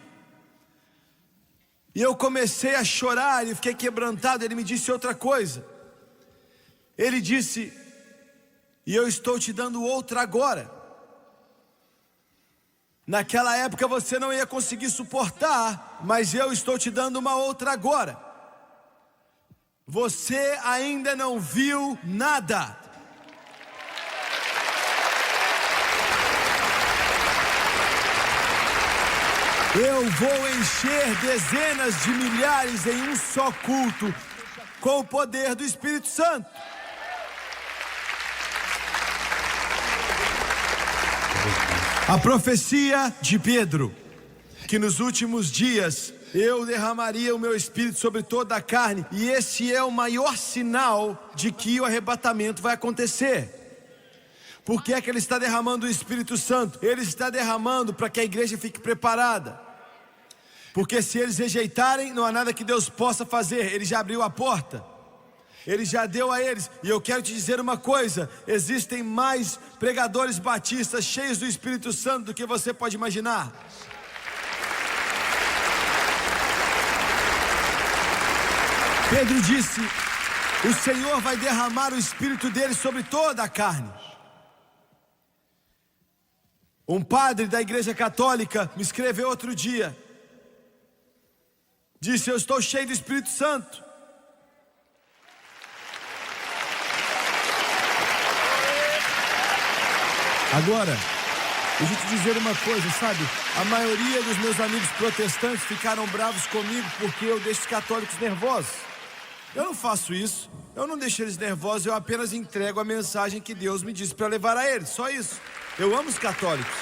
E eu comecei a chorar e fiquei quebrantado. Ele me disse outra coisa. Ele disse, e eu estou te dando outra agora. Naquela época você não ia conseguir suportar, mas eu estou te dando uma outra agora. Você ainda não viu nada. Eu vou encher dezenas de milhares em um só culto, com o poder do Espírito Santo. A profecia de Pedro, que nos últimos dias eu derramaria o meu Espírito sobre toda a carne, e esse é o maior sinal de que o arrebatamento vai acontecer. Por que é que ele está derramando o Espírito Santo? Ele está derramando para que a igreja fique preparada. Porque se eles rejeitarem, não há nada que Deus possa fazer. Ele já abriu a porta. Ele já deu a eles. E eu quero te dizer uma coisa: existem mais pregadores batistas cheios do Espírito Santo do que você pode imaginar. Pedro disse, o Senhor vai derramar o Espírito dele sobre toda a carne. Um padre da igreja católica me escreveu outro dia. Disse, eu estou cheio do Espírito Santo. Agora, deixa eu te dizer uma coisa, sabe? A maioria dos meus amigos protestantes ficaram bravos comigo porque eu deixo os católicos nervosos. Eu não faço isso, eu não deixo eles nervosos, eu apenas entrego a mensagem que Deus me disse para levar a eles, só isso. Eu amo os católicos.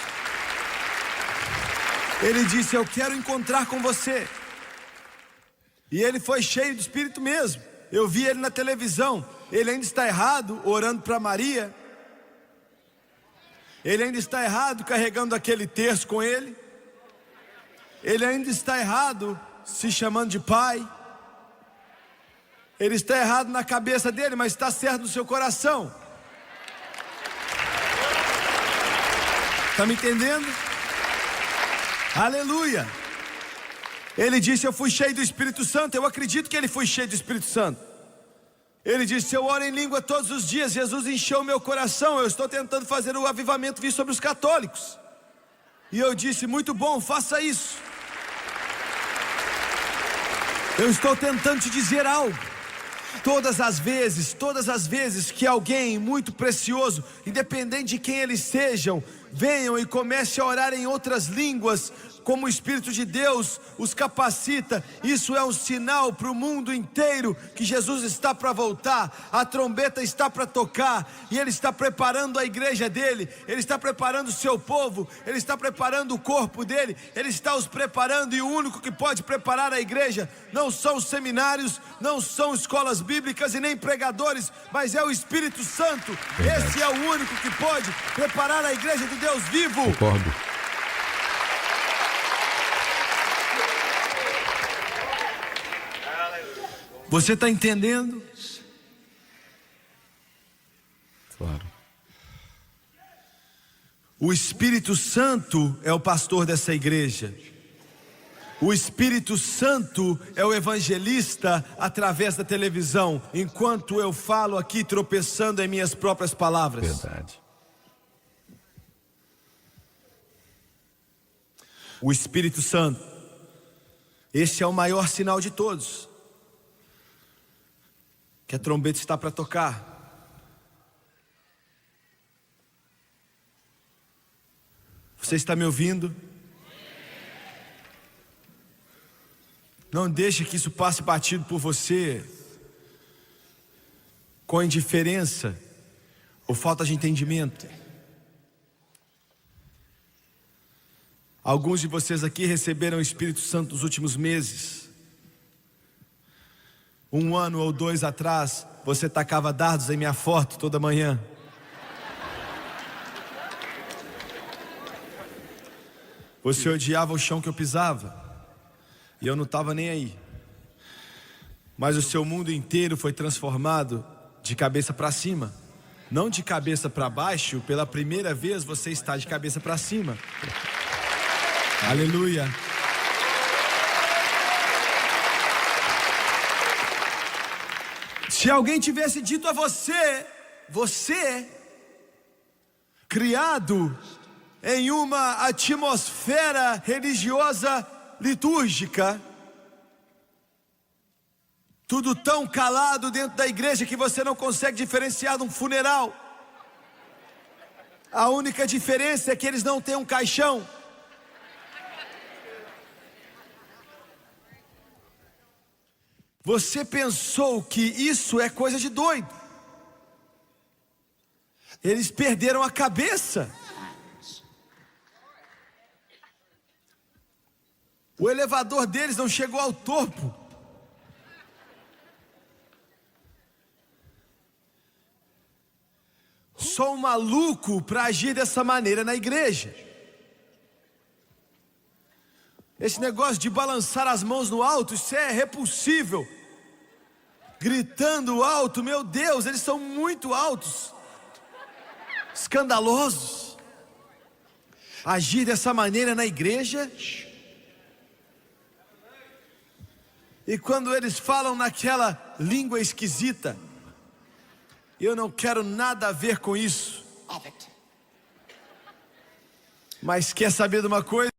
Ele disse, eu quero encontrar com você. E ele foi cheio de Espírito mesmo. Eu vi ele na televisão. Ele ainda está errado orando para Maria. Ele ainda está errado carregando aquele terço com ele. Ele ainda está errado se chamando de pai. Ele está errado na cabeça dele, mas está certo no seu coração. Está me entendendo? Aleluia. Ele disse, eu fui cheio do Espírito Santo. Eu acredito que ele foi cheio do Espírito Santo. Ele disse, eu oro em língua todos os dias. Jesus encheu o meu coração. Eu estou tentando fazer o avivamento vir sobre os católicos. E eu disse, muito bom, faça isso. Eu estou tentando te dizer algo. Todas as vezes que alguém muito precioso, independente de quem eles sejam, venham e comece a orar em outras línguas, como o Espírito de Deus os capacita. Isso é um sinal para o mundo inteiro que Jesus está para voltar, a trombeta está para tocar, e Ele está preparando a igreja dele, Ele está preparando o seu povo, Ele está preparando o corpo dele, Ele está os preparando, e o único que pode preparar a igreja não são os seminários, não são escolas bíblicas e nem pregadores, mas é o Espírito Santo. Verdade. Esse é o único que pode preparar a igreja do Deus vivo. Concordo. Você está entendendo? Claro. O Espírito Santo é o pastor dessa igreja. O Espírito Santo é o evangelista através da televisão, enquanto eu falo aqui tropeçando em minhas próprias palavras. Verdade. O Espírito Santo, esse é o maior sinal de todos, que a trombeta está para tocar. Você está me ouvindo? Não deixe que isso passe batido por você, com indiferença ou falta de entendimento. Alguns de vocês aqui receberam o Espírito Santo nos últimos meses. 1 ano ou 2 atrás, você tacava dardos em minha foto toda manhã. Você odiava o chão que eu pisava, e eu não estava nem aí. Mas o seu mundo inteiro foi transformado de cabeça para cima. Não de cabeça para baixo, pela primeira vez você está de cabeça para cima. Aleluia. Se alguém tivesse dito a você, criado em uma atmosfera religiosa litúrgica, tudo tão calado dentro da igreja que você não consegue diferenciar de um funeral. A única diferença é que eles não têm um caixão. Você pensou que isso é coisa de doido. Eles perderam a cabeça. O elevador deles não chegou ao topo. Só um maluco para agir dessa maneira na igreja. Esse negócio de balançar as mãos no alto, isso é repulsível. Gritando alto, meu Deus, eles são muito altos, escandalosos. Agir dessa maneira na igreja. E quando eles falam naquela língua esquisita, eu não quero nada a ver com isso. Mas quer saber de uma coisa?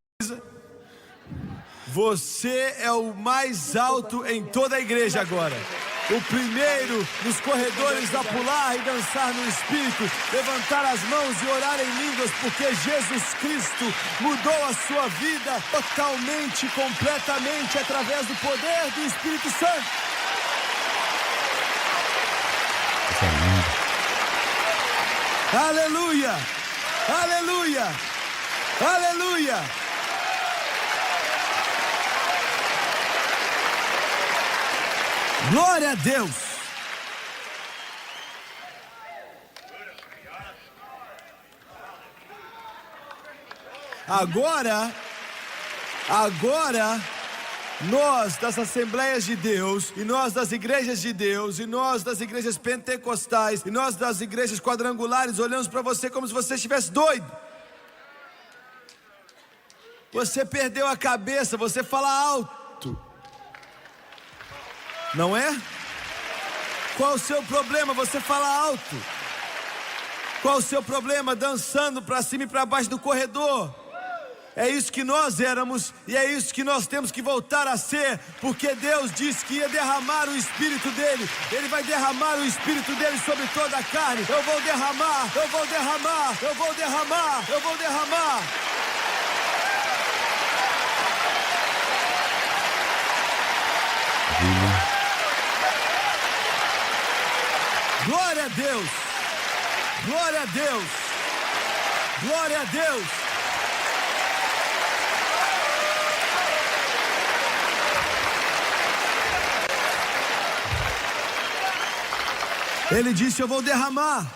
Você é o mais alto em toda a igreja agora. O primeiro nos corredores a pular e dançar no Espírito, levantar as mãos e orar em línguas, porque Jesus Cristo mudou a sua vida totalmente, completamente, através do poder do Espírito Santo. Aleluia! Aleluia! Aleluia! Glória a Deus! Agora, nós das Assembleias de Deus, e nós das igrejas de Deus, e nós das igrejas pentecostais, e nós das igrejas quadrangulares, olhamos para você como se você estivesse doido. Você perdeu a cabeça, você fala alto. Não é? Qual o seu problema? Você fala alto. Qual o seu problema? Dançando para cima e para baixo do corredor. É isso que nós éramos e é isso que nós temos que voltar a ser, porque Deus disse que ia derramar o Espírito dele. Ele vai derramar o Espírito dele sobre toda a carne. Eu vou derramar, eu vou derramar, eu vou derramar, eu vou derramar. Glória a Deus, glória a Deus, glória a Deus. Ele disse: eu vou derramar.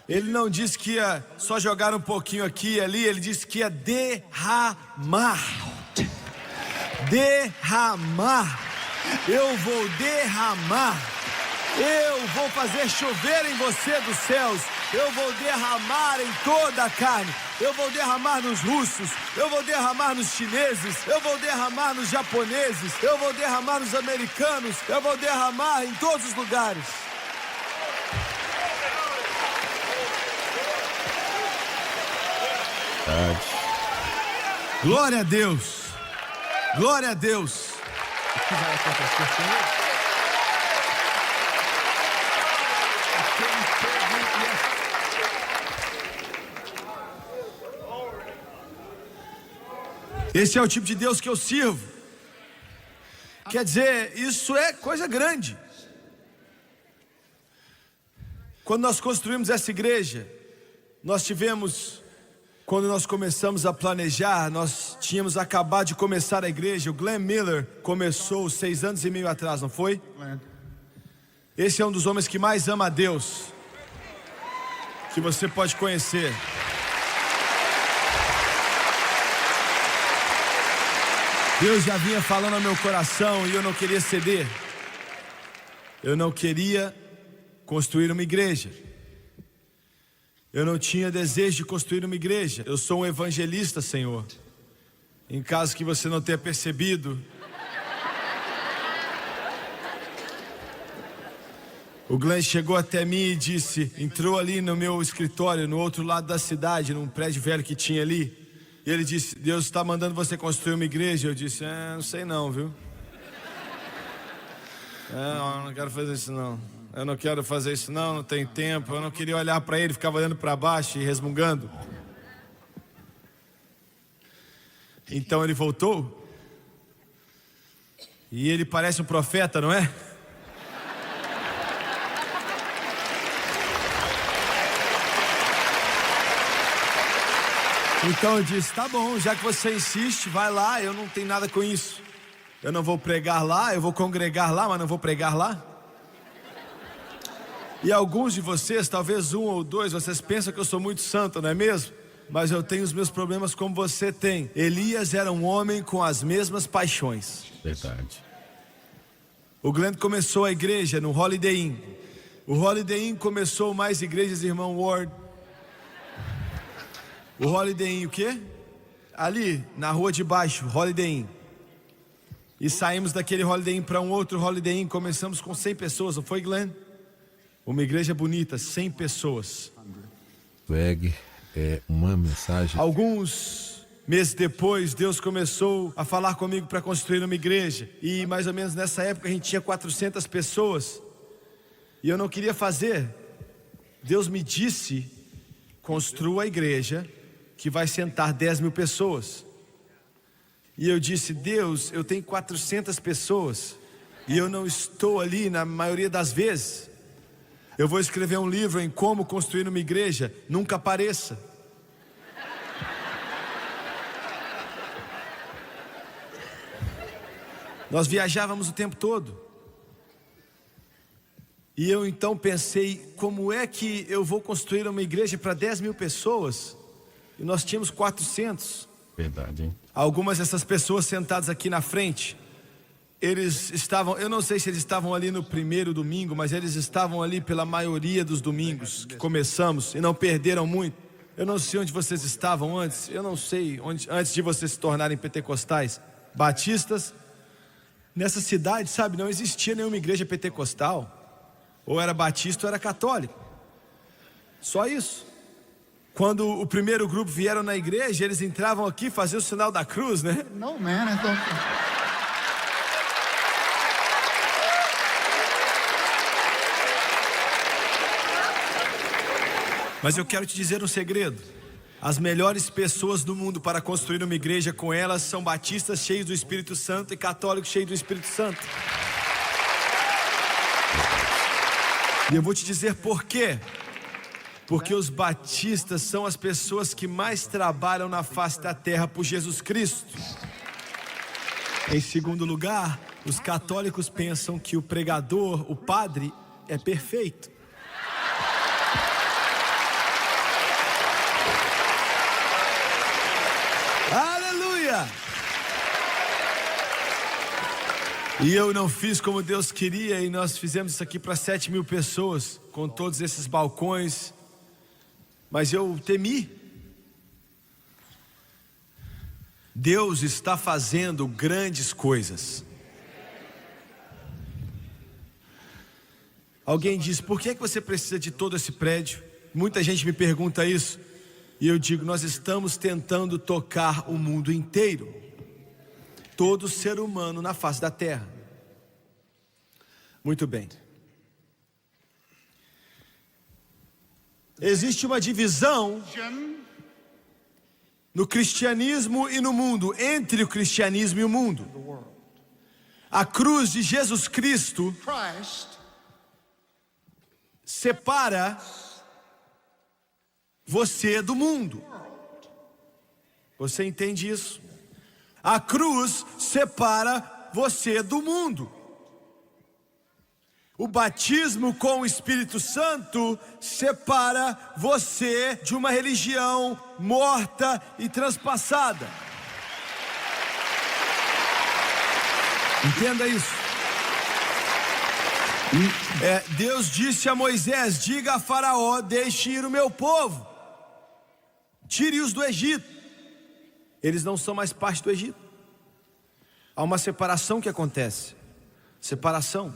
Ele não disse que ia só jogar um pouquinho aqui e ali, ele disse que ia derramar. Derramar. Eu vou derramar. Eu vou fazer chover em você dos céus. Eu vou derramar em toda a carne. Eu vou derramar nos russos. Eu vou derramar nos chineses. Eu vou derramar nos japoneses. Eu vou derramar nos americanos. Eu vou derramar em todos os lugares. Glória a Deus. Glória a Deus. O que vai acontecer, Senhor? Esse é o tipo de Deus que eu sirvo. Quer dizer, isso é coisa grande. Quando nós construímos essa igreja, nós tivemos, quando nós começamos a planejar, nós tínhamos acabado de começar a igreja. O Glenn Miller começou 6 anos e meio atrás, não foi? Esse é um dos homens que mais ama a Deus que você pode conhecer. Deus já vinha falando ao meu coração e eu não queria ceder. Eu não queria construir uma igreja. Eu não tinha desejo de construir uma igreja. Eu sou um evangelista, Senhor. Em caso que você não tenha percebido. O Glenn chegou até mim e disse, entrou ali no meu escritório, no outro lado da cidade, num prédio velho que tinha ali. E ele disse, Deus está mandando você construir uma igreja. Eu disse, não sei não, viu? Eu não quero fazer isso não. Eu não quero fazer isso não, não tem tempo. Eu não queria olhar para ele, ficava olhando para baixo e resmungando. Então ele voltou. E ele parece um profeta, não é? Então eu disse, tá bom, já que você insiste, vai lá, eu não tenho nada com isso. Eu não vou pregar lá, eu vou congregar lá, mas não vou pregar lá. E alguns de vocês, talvez 1 ou 2, vocês pensam que eu sou muito santo, não é mesmo? Mas eu tenho os meus problemas como você tem. Elias era um homem com as mesmas paixões. Verdade. O Glenn começou a igreja no Holiday Inn. O Holiday Inn começou mais igrejas, irmão Ward. O Holiday Inn, o quê? Ali, na rua de baixo, Holiday Inn. E saímos daquele Holiday Inn para um outro Holiday Inn. Começamos com 100 pessoas, não foi, Glenn? Uma igreja bonita, 100 pessoas. Greg, é uma mensagem. Alguns meses depois, Deus começou a falar comigo para construir uma igreja. E mais ou menos nessa época a gente tinha 400 pessoas. E eu não queria fazer. Deus me disse, construa a igreja que vai sentar 10 mil pessoas. E eu disse, Deus, eu tenho 400 pessoas e eu não estou ali na maioria das vezes. Eu vou escrever um livro em como construir uma igreja, nunca apareça. Nós viajávamos o tempo todo. E eu então pensei, como é que eu vou construir uma igreja para 10 mil pessoas? E nós tínhamos 400. Verdade, hein? Algumas dessas pessoas sentadas aqui na frente, eles estavam, eu não sei se eles estavam ali no primeiro domingo, mas eles estavam ali pela maioria dos domingos que começamos e não perderam muito. Eu não sei onde vocês estavam antes, eu não sei onde, antes de vocês se tornarem pentecostais, batistas. Nessa cidade, sabe, não existia nenhuma igreja pentecostal. Ou era batista ou era católico. Só isso. Quando o primeiro grupo vieram na igreja, eles entravam aqui e faziam o sinal da cruz, né? No, man, I thought. Mas eu quero te dizer um segredo. As melhores pessoas do mundo para construir uma igreja com elas são batistas cheios do Espírito Santo e católicos cheios do Espírito Santo. E eu vou te dizer por quê. Porque os batistas são as pessoas que mais trabalham na face da terra por Jesus Cristo. Em segundo lugar, os católicos pensam que o pregador, o padre, é perfeito. Aleluia! E eu não fiz como Deus queria, e nós fizemos isso aqui para 7.000 pessoas, com todos esses balcões, mas eu temi. Deus está fazendo grandes coisas. Alguém diz, por que você precisa de todo esse prédio? Muita gente me pergunta isso. E eu digo, nós estamos tentando tocar o mundo inteiro. Todo ser humano na face da terra. Muito bem. Existe uma divisão no cristianismo e no mundo, entre o cristianismo e o mundo. A cruz de Jesus Cristo separa você do mundo. Você entende isso? A cruz separa você do mundo. O batismo com o Espírito Santo separa você de uma religião morta e transpassada. Entenda isso. Deus disse a Moisés, diga a Faraó, deixe ir o meu povo. Tire-os do Egito. Eles não são mais parte do Egito. Há uma separação que acontece. Separação.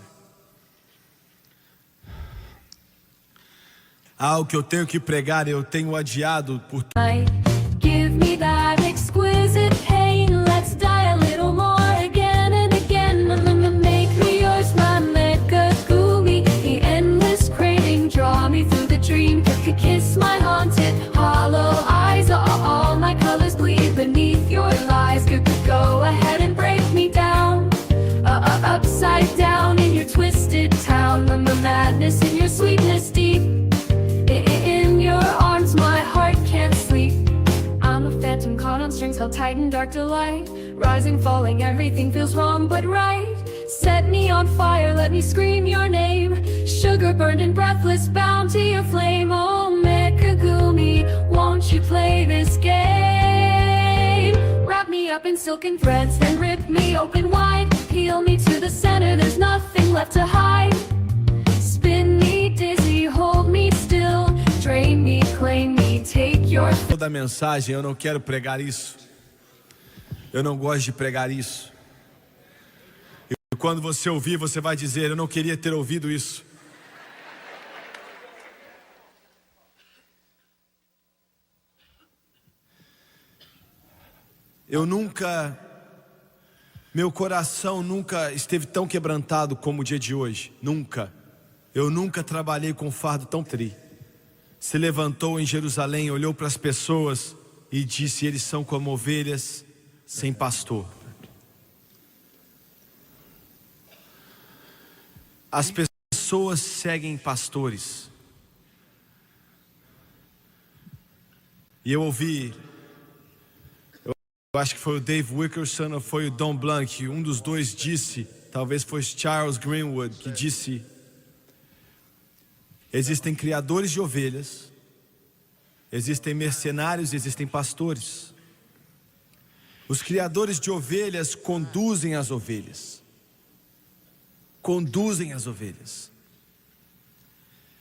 O que eu tenho que pregar, eu tenho adiado por... Give me that exquisite pain. Let's die a little more again and again. Make me yours, my Megagumi. The endless craving, draw me through the dream. Kiss my haunted hollow eyes. All my colors bleed beneath your lies. Go ahead and break me down. Upside down in your twisted town. The madness in your sweetness deep. In your arms my heart can't sleep. I'm a phantom caught on strings, held tight in dark delight. Rising, falling, everything feels wrong but right. Set me on fire, let me scream your name. Sugar burned and breathless, bound to your flame. Oh Megagumi, won't you play this game? Wrap me up in silken threads, then rip me open wide. Peel me to the center, there's nothing left to hide. Spin me dizzy, hold me still. Drain me, claim me, take your... Toda a mensagem, eu não quero pregar isso. Eu não gosto de pregar isso. E quando você ouvir, você vai dizer, eu não queria ter ouvido isso. Meu coração nunca esteve tão quebrantado como o dia de hoje. Nunca. Eu nunca trabalhei com fardo tão tri. Se levantou em Jerusalém, olhou para as pessoas e disse, eles são como ovelhas sem pastor. As pessoas seguem pastores. E eu ouvi, eu acho que foi o Dave Wilkerson ou foi o Don Blanc, um dos dois disse, talvez foi Charles Greenwood, que disse, existem criadores de ovelhas, existem mercenários, existem pastores. Os criadores de ovelhas conduzem as ovelhas. Conduzem as ovelhas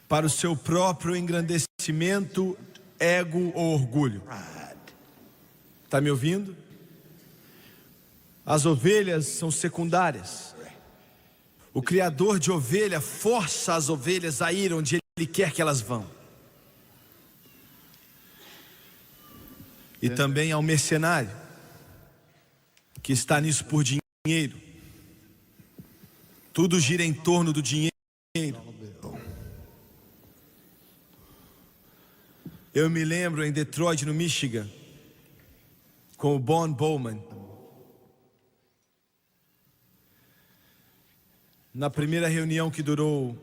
para o seu próprio engrandecimento, ego ou orgulho. Está me ouvindo? As ovelhas são secundárias. O criador de ovelha força as ovelhas a ir onde ele quer que elas vão. e também ao mercenário que está nisso por dinheiro. Tudo gira em torno do dinheiro. Eu me lembro em Detroit, no Michigan, com o Bon Bowman. Na primeira reunião que durou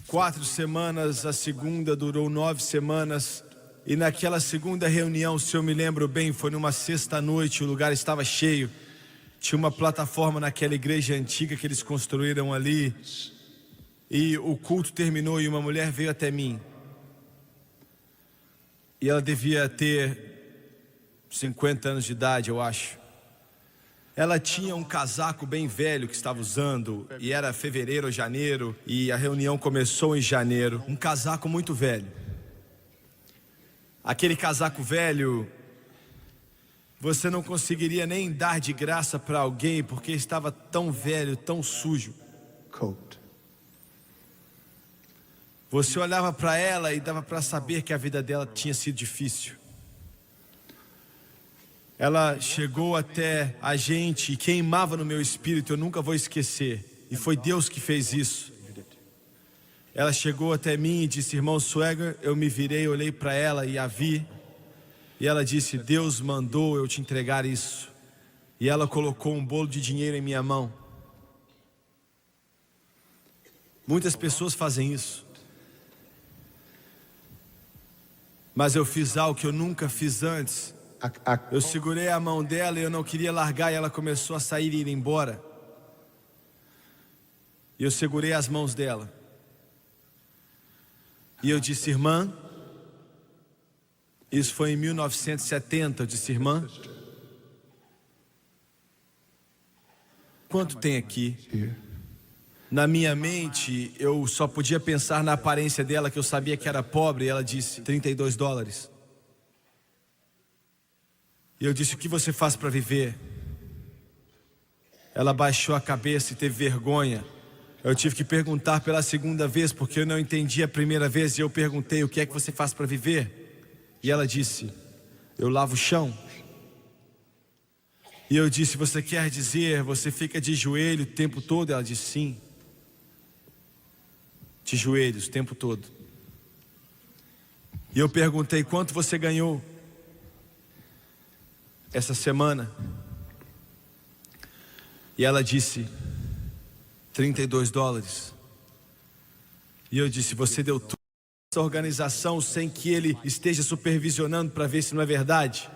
4 semanas, a segunda durou 9 semanas. E naquela segunda reunião, se eu me lembro bem, foi numa sexta-noite, o lugar estava cheio. Tinha uma plataforma naquela igreja antiga que eles construíram ali. E o culto terminou e uma mulher veio até mim. E ela devia ter 50 anos de idade, eu acho. Ela tinha um casaco bem velho que estava usando, e era fevereiro ou janeiro, e a reunião começou em janeiro. Um casaco muito velho. Aquele casaco velho, você não conseguiria nem dar de graça para alguém, porque estava tão velho, tão sujo. Coat. Você olhava para ela e dava para saber que a vida dela tinha sido difícil. Ela chegou até a gente e queimava no meu espírito, eu nunca vou esquecer. E foi Deus que fez isso. Ela chegou até mim e disse: irmão Swagger, eu me virei, olhei para ela e a vi. E ela disse: Deus mandou eu te entregar isso. E ela colocou um bolo de dinheiro em minha mão. Muitas pessoas fazem isso. Mas eu fiz algo que eu nunca fiz antes. Eu segurei a mão dela e eu não queria largar, e ela começou a sair e ir embora. E eu segurei as mãos dela. E eu disse: irmã, isso foi em 1970, eu disse: irmã, quanto tem aqui? Na minha mente, eu só podia pensar na aparência dela, que eu sabia que era pobre, e ela disse: $32. E eu disse: o que você faz para viver? Ela baixou a cabeça e teve vergonha. Eu tive que perguntar pela segunda vez, porque eu não entendi a primeira vez, e eu perguntei: o que é que você faz para viver? E ela disse: eu lavo o chão. E eu disse: você quer dizer, você fica de joelho o tempo todo? Ela disse: sim, de joelhos o tempo todo. E eu perguntei: quanto você ganhou essa semana? E ela disse: $32. E eu disse: você deu tudo essa organização sem que ele esteja supervisionando para ver se não é verdade?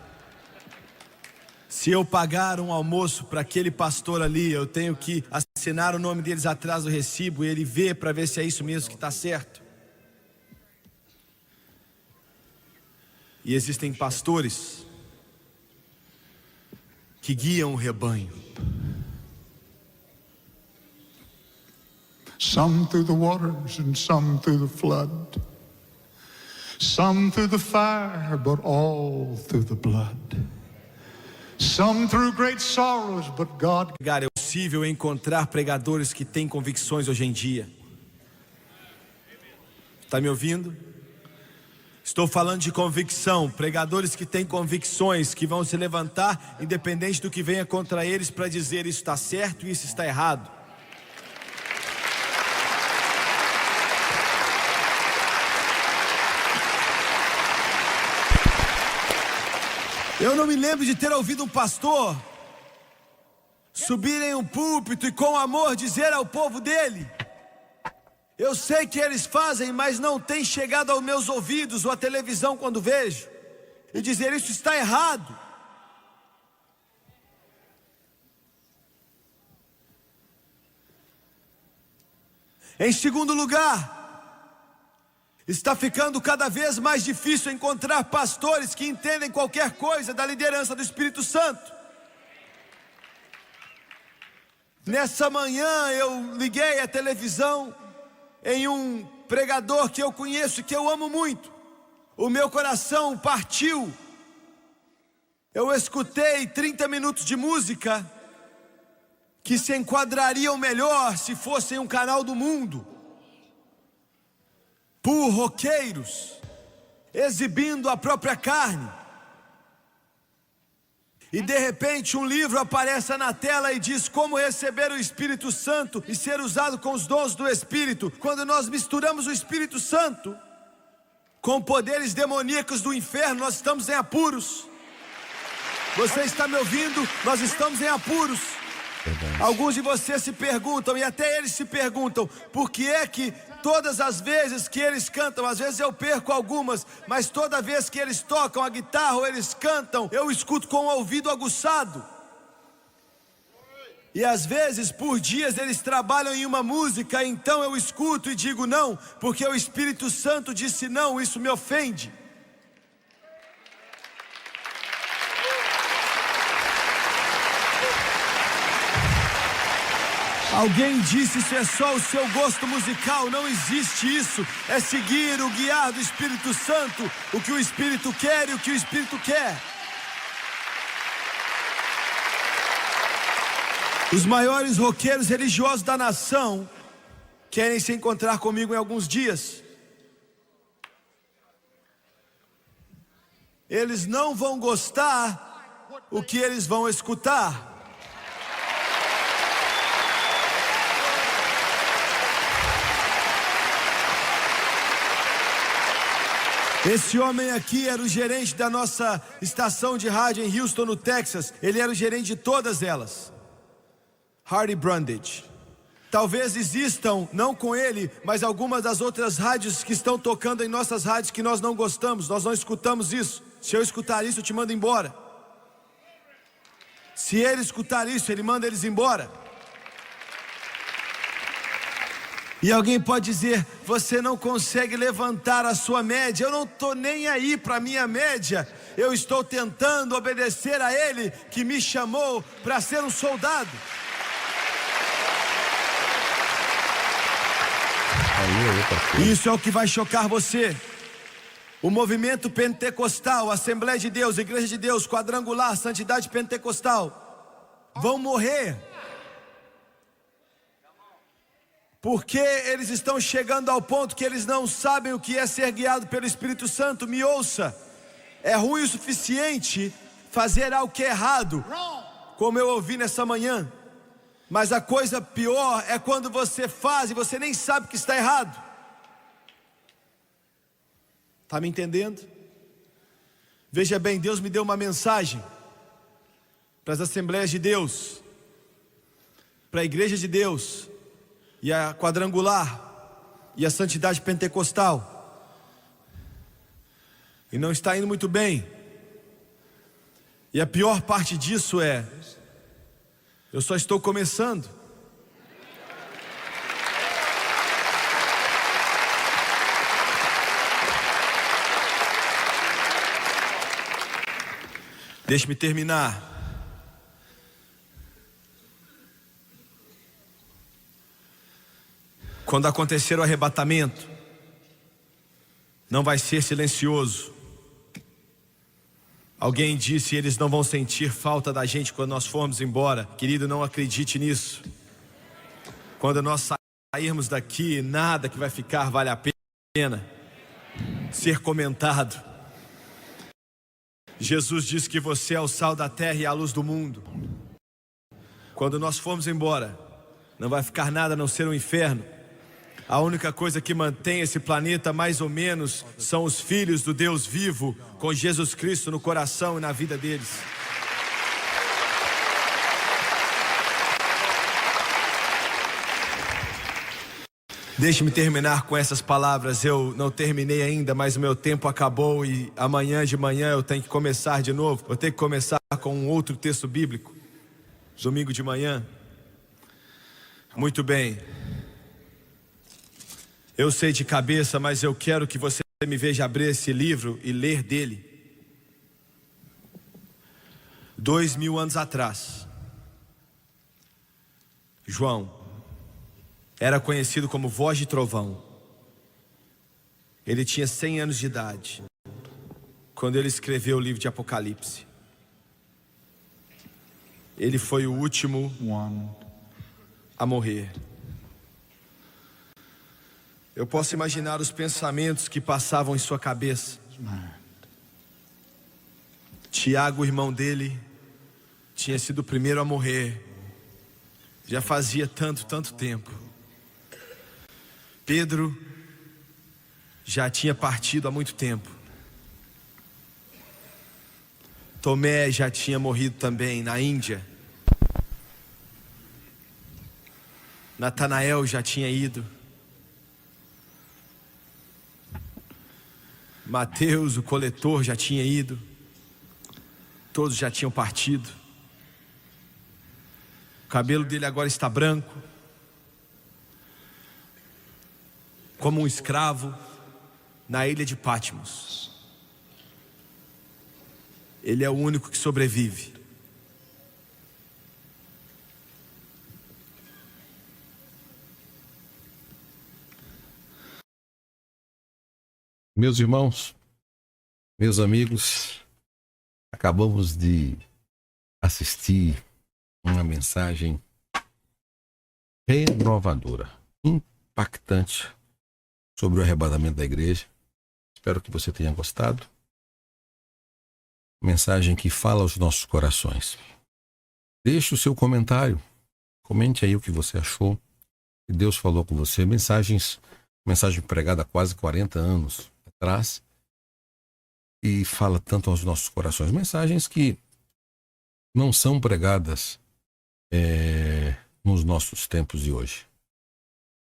Se eu pagar um almoço para aquele pastor ali, eu tenho que assinar o nome deles atrás do recibo e ele vê para ver se é isso mesmo que está certo. E existem pastores que guiam o rebanho. Some through the waters and some through the flood. Some through the fire, but all through the blood. Some through great sorrows, but God. É possível encontrar pregadores que têm convicções hoje em dia. Está me ouvindo? Estou falando de convicção, pregadores que têm convicções, que vão se levantar independente do que venha contra eles para dizer: isso está certo e isso está errado. Eu não me lembro de ter ouvido um pastor subir em um púlpito e com amor dizer ao povo dele: eu sei que eles fazem, mas não tem chegado aos meus ouvidos ou à televisão quando vejo, e dizer: isso está errado. Em segundo lugar, está ficando cada vez mais difícil encontrar pastores que entendem qualquer coisa da liderança do Espírito Santo. Nessa manhã eu liguei a televisão em um pregador que eu conheço e que eu amo muito. O meu coração partiu. Eu escutei 30 minutos de música que se enquadrariam melhor se fossem um canal do mundo, por roqueiros exibindo a própria carne. E de repente um livro aparece na tela e diz como receber o Espírito Santo e ser usado com os dons do Espírito. Quando nós misturamos o Espírito Santo com poderes demoníacos do inferno, nós estamos em apuros. Você está me ouvindo? Nós estamos em apuros. Alguns de vocês se perguntam, e até eles se perguntam, por que é que todas as vezes que eles cantam, às vezes eu perco algumas, mas toda vez que eles tocam a guitarra ou eles cantam, eu escuto com o ouvido aguçado. E às vezes por dias eles trabalham em uma música, então eu escuto e digo não, porque o Espírito Santo disse não, isso me ofende. Alguém disse, isso é só o seu gosto musical. Não existe isso. É seguir o guiar do Espírito Santo, o que o Espírito quer e o que o Espírito quer. Os maiores roqueiros religiosos da nação querem se encontrar comigo em alguns dias. Eles não vão gostar o que eles vão escutar. Esse homem aqui era o gerente da nossa estação de rádio em Houston, no Texas. Ele era o gerente de todas elas. Hardy Brundage. Talvez existam, não com ele, mas algumas das outras rádios que estão tocando em nossas rádios que nós não gostamos. Nós não escutamos isso. Se eu escutar isso, eu te mando embora. Se ele escutar isso, ele manda eles embora. E alguém pode dizer, você não consegue levantar a sua média. Eu não estou nem aí para a minha média. Eu estou tentando obedecer a Ele que me chamou para ser um soldado. Isso é o que vai chocar você. O movimento pentecostal, Assembleia de Deus, Igreja de Deus, Quadrangular, Santidade Pentecostal vão morrer. Porque eles estão chegando ao ponto que eles não sabem o que é ser guiado pelo Espírito Santo. Me ouça, é ruim o suficiente fazer algo que é errado, como eu ouvi nessa manhã. Mas a coisa pior é quando você faz e você nem sabe que está errado. Está me entendendo? Veja bem, Deus me deu uma mensagem para as Assembleias de Deus, para a Igreja de Deus, e a Quadrangular, e a Santidade Pentecostal. E não está indo muito bem. E a pior parte disso é, eu só estou começando. Deixe-me terminar. Quando acontecer o arrebatamento, não vai ser silencioso. Alguém disse, eles não vão sentir falta da gente quando nós formos embora. Querido, não acredite nisso. Quando nós sairmos daqui, nada que vai ficar vale a pena ser comentado. Jesus disse que você é o sal da terra e a luz do mundo. Quando nós formos embora, não vai ficar nada a não ser um inferno. A única coisa que mantém esse planeta mais ou menos são os filhos do Deus vivo, com Jesus Cristo no coração e na vida deles. Deixe-me terminar com essas palavras. Eu não terminei ainda, mas o meu tempo acabou e amanhã de manhã eu tenho que começar de novo. Eu tenho que começar com um outro texto bíblico. Domingo de manhã. Muito bem. Eu sei de cabeça, mas eu quero que você me veja abrir esse livro e ler dele. 2000 anos atrás, João era conhecido como voz de trovão. Ele tinha 100 anos de idade quando ele escreveu o livro de Apocalipse. Ele foi o último a morrer. Eu posso imaginar os pensamentos que passavam em sua cabeça. mind. Tiago, o irmão dele, tinha sido o primeiro a morrer. Já fazia tanto tempo. Pedro já tinha partido há muito tempo. Tomé já tinha morrido também na Índia. Natanael já tinha ido. Mateus, o coletor, já tinha ido. Todos já tinham partido. O cabelo dele agora está branco, como um escravo na ilha de Patmos. Ele é o único que sobrevive. Meus irmãos, meus amigos, acabamos de assistir uma mensagem renovadora, impactante sobre o arrebatamento da igreja. Espero que você tenha gostado. Mensagem que fala aos nossos corações. Deixe o seu comentário. Comente aí o que você achou, que Deus falou com você. Mensagem pregada há quase 40 anos atrás e fala tanto aos nossos corações. Mensagens que não são pregadas nos nossos tempos de hoje.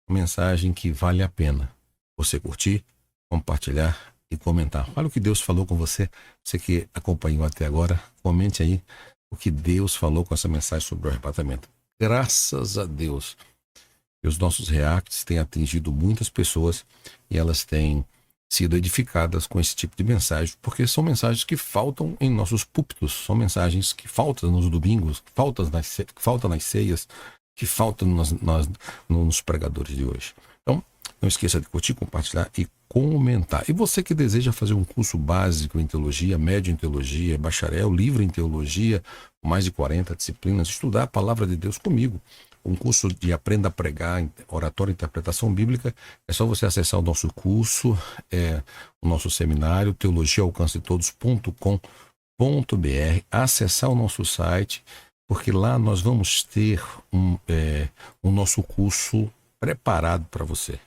Mensagem que vale a pena você curtir, compartilhar e comentar. Fala o que Deus falou com você. Você que acompanhou até agora, comente aí o que Deus falou com essa mensagem sobre o arrebatamento. Graças a Deus que os nossos reacts têm atingido muitas pessoas e elas têm sido edificadas com esse tipo de mensagem, porque são mensagens que faltam em nossos púlpitos, são mensagens que faltam nos domingos, que faltam nas ceias, que faltam nos pregadores de hoje. Então, não esqueça de curtir, compartilhar e comentar. E você que deseja fazer um curso básico em teologia, médio em teologia, bacharel, livre em teologia, mais de 40 disciplinas, estudar a palavra de Deus comigo, um curso de Aprenda a Pregar, Oratória e Interpretação Bíblica, é só você acessar o nosso curso, o nosso seminário, teologiaalcancetodos.com.br, acessar o nosso site, porque lá nós vamos ter o nosso curso preparado para você.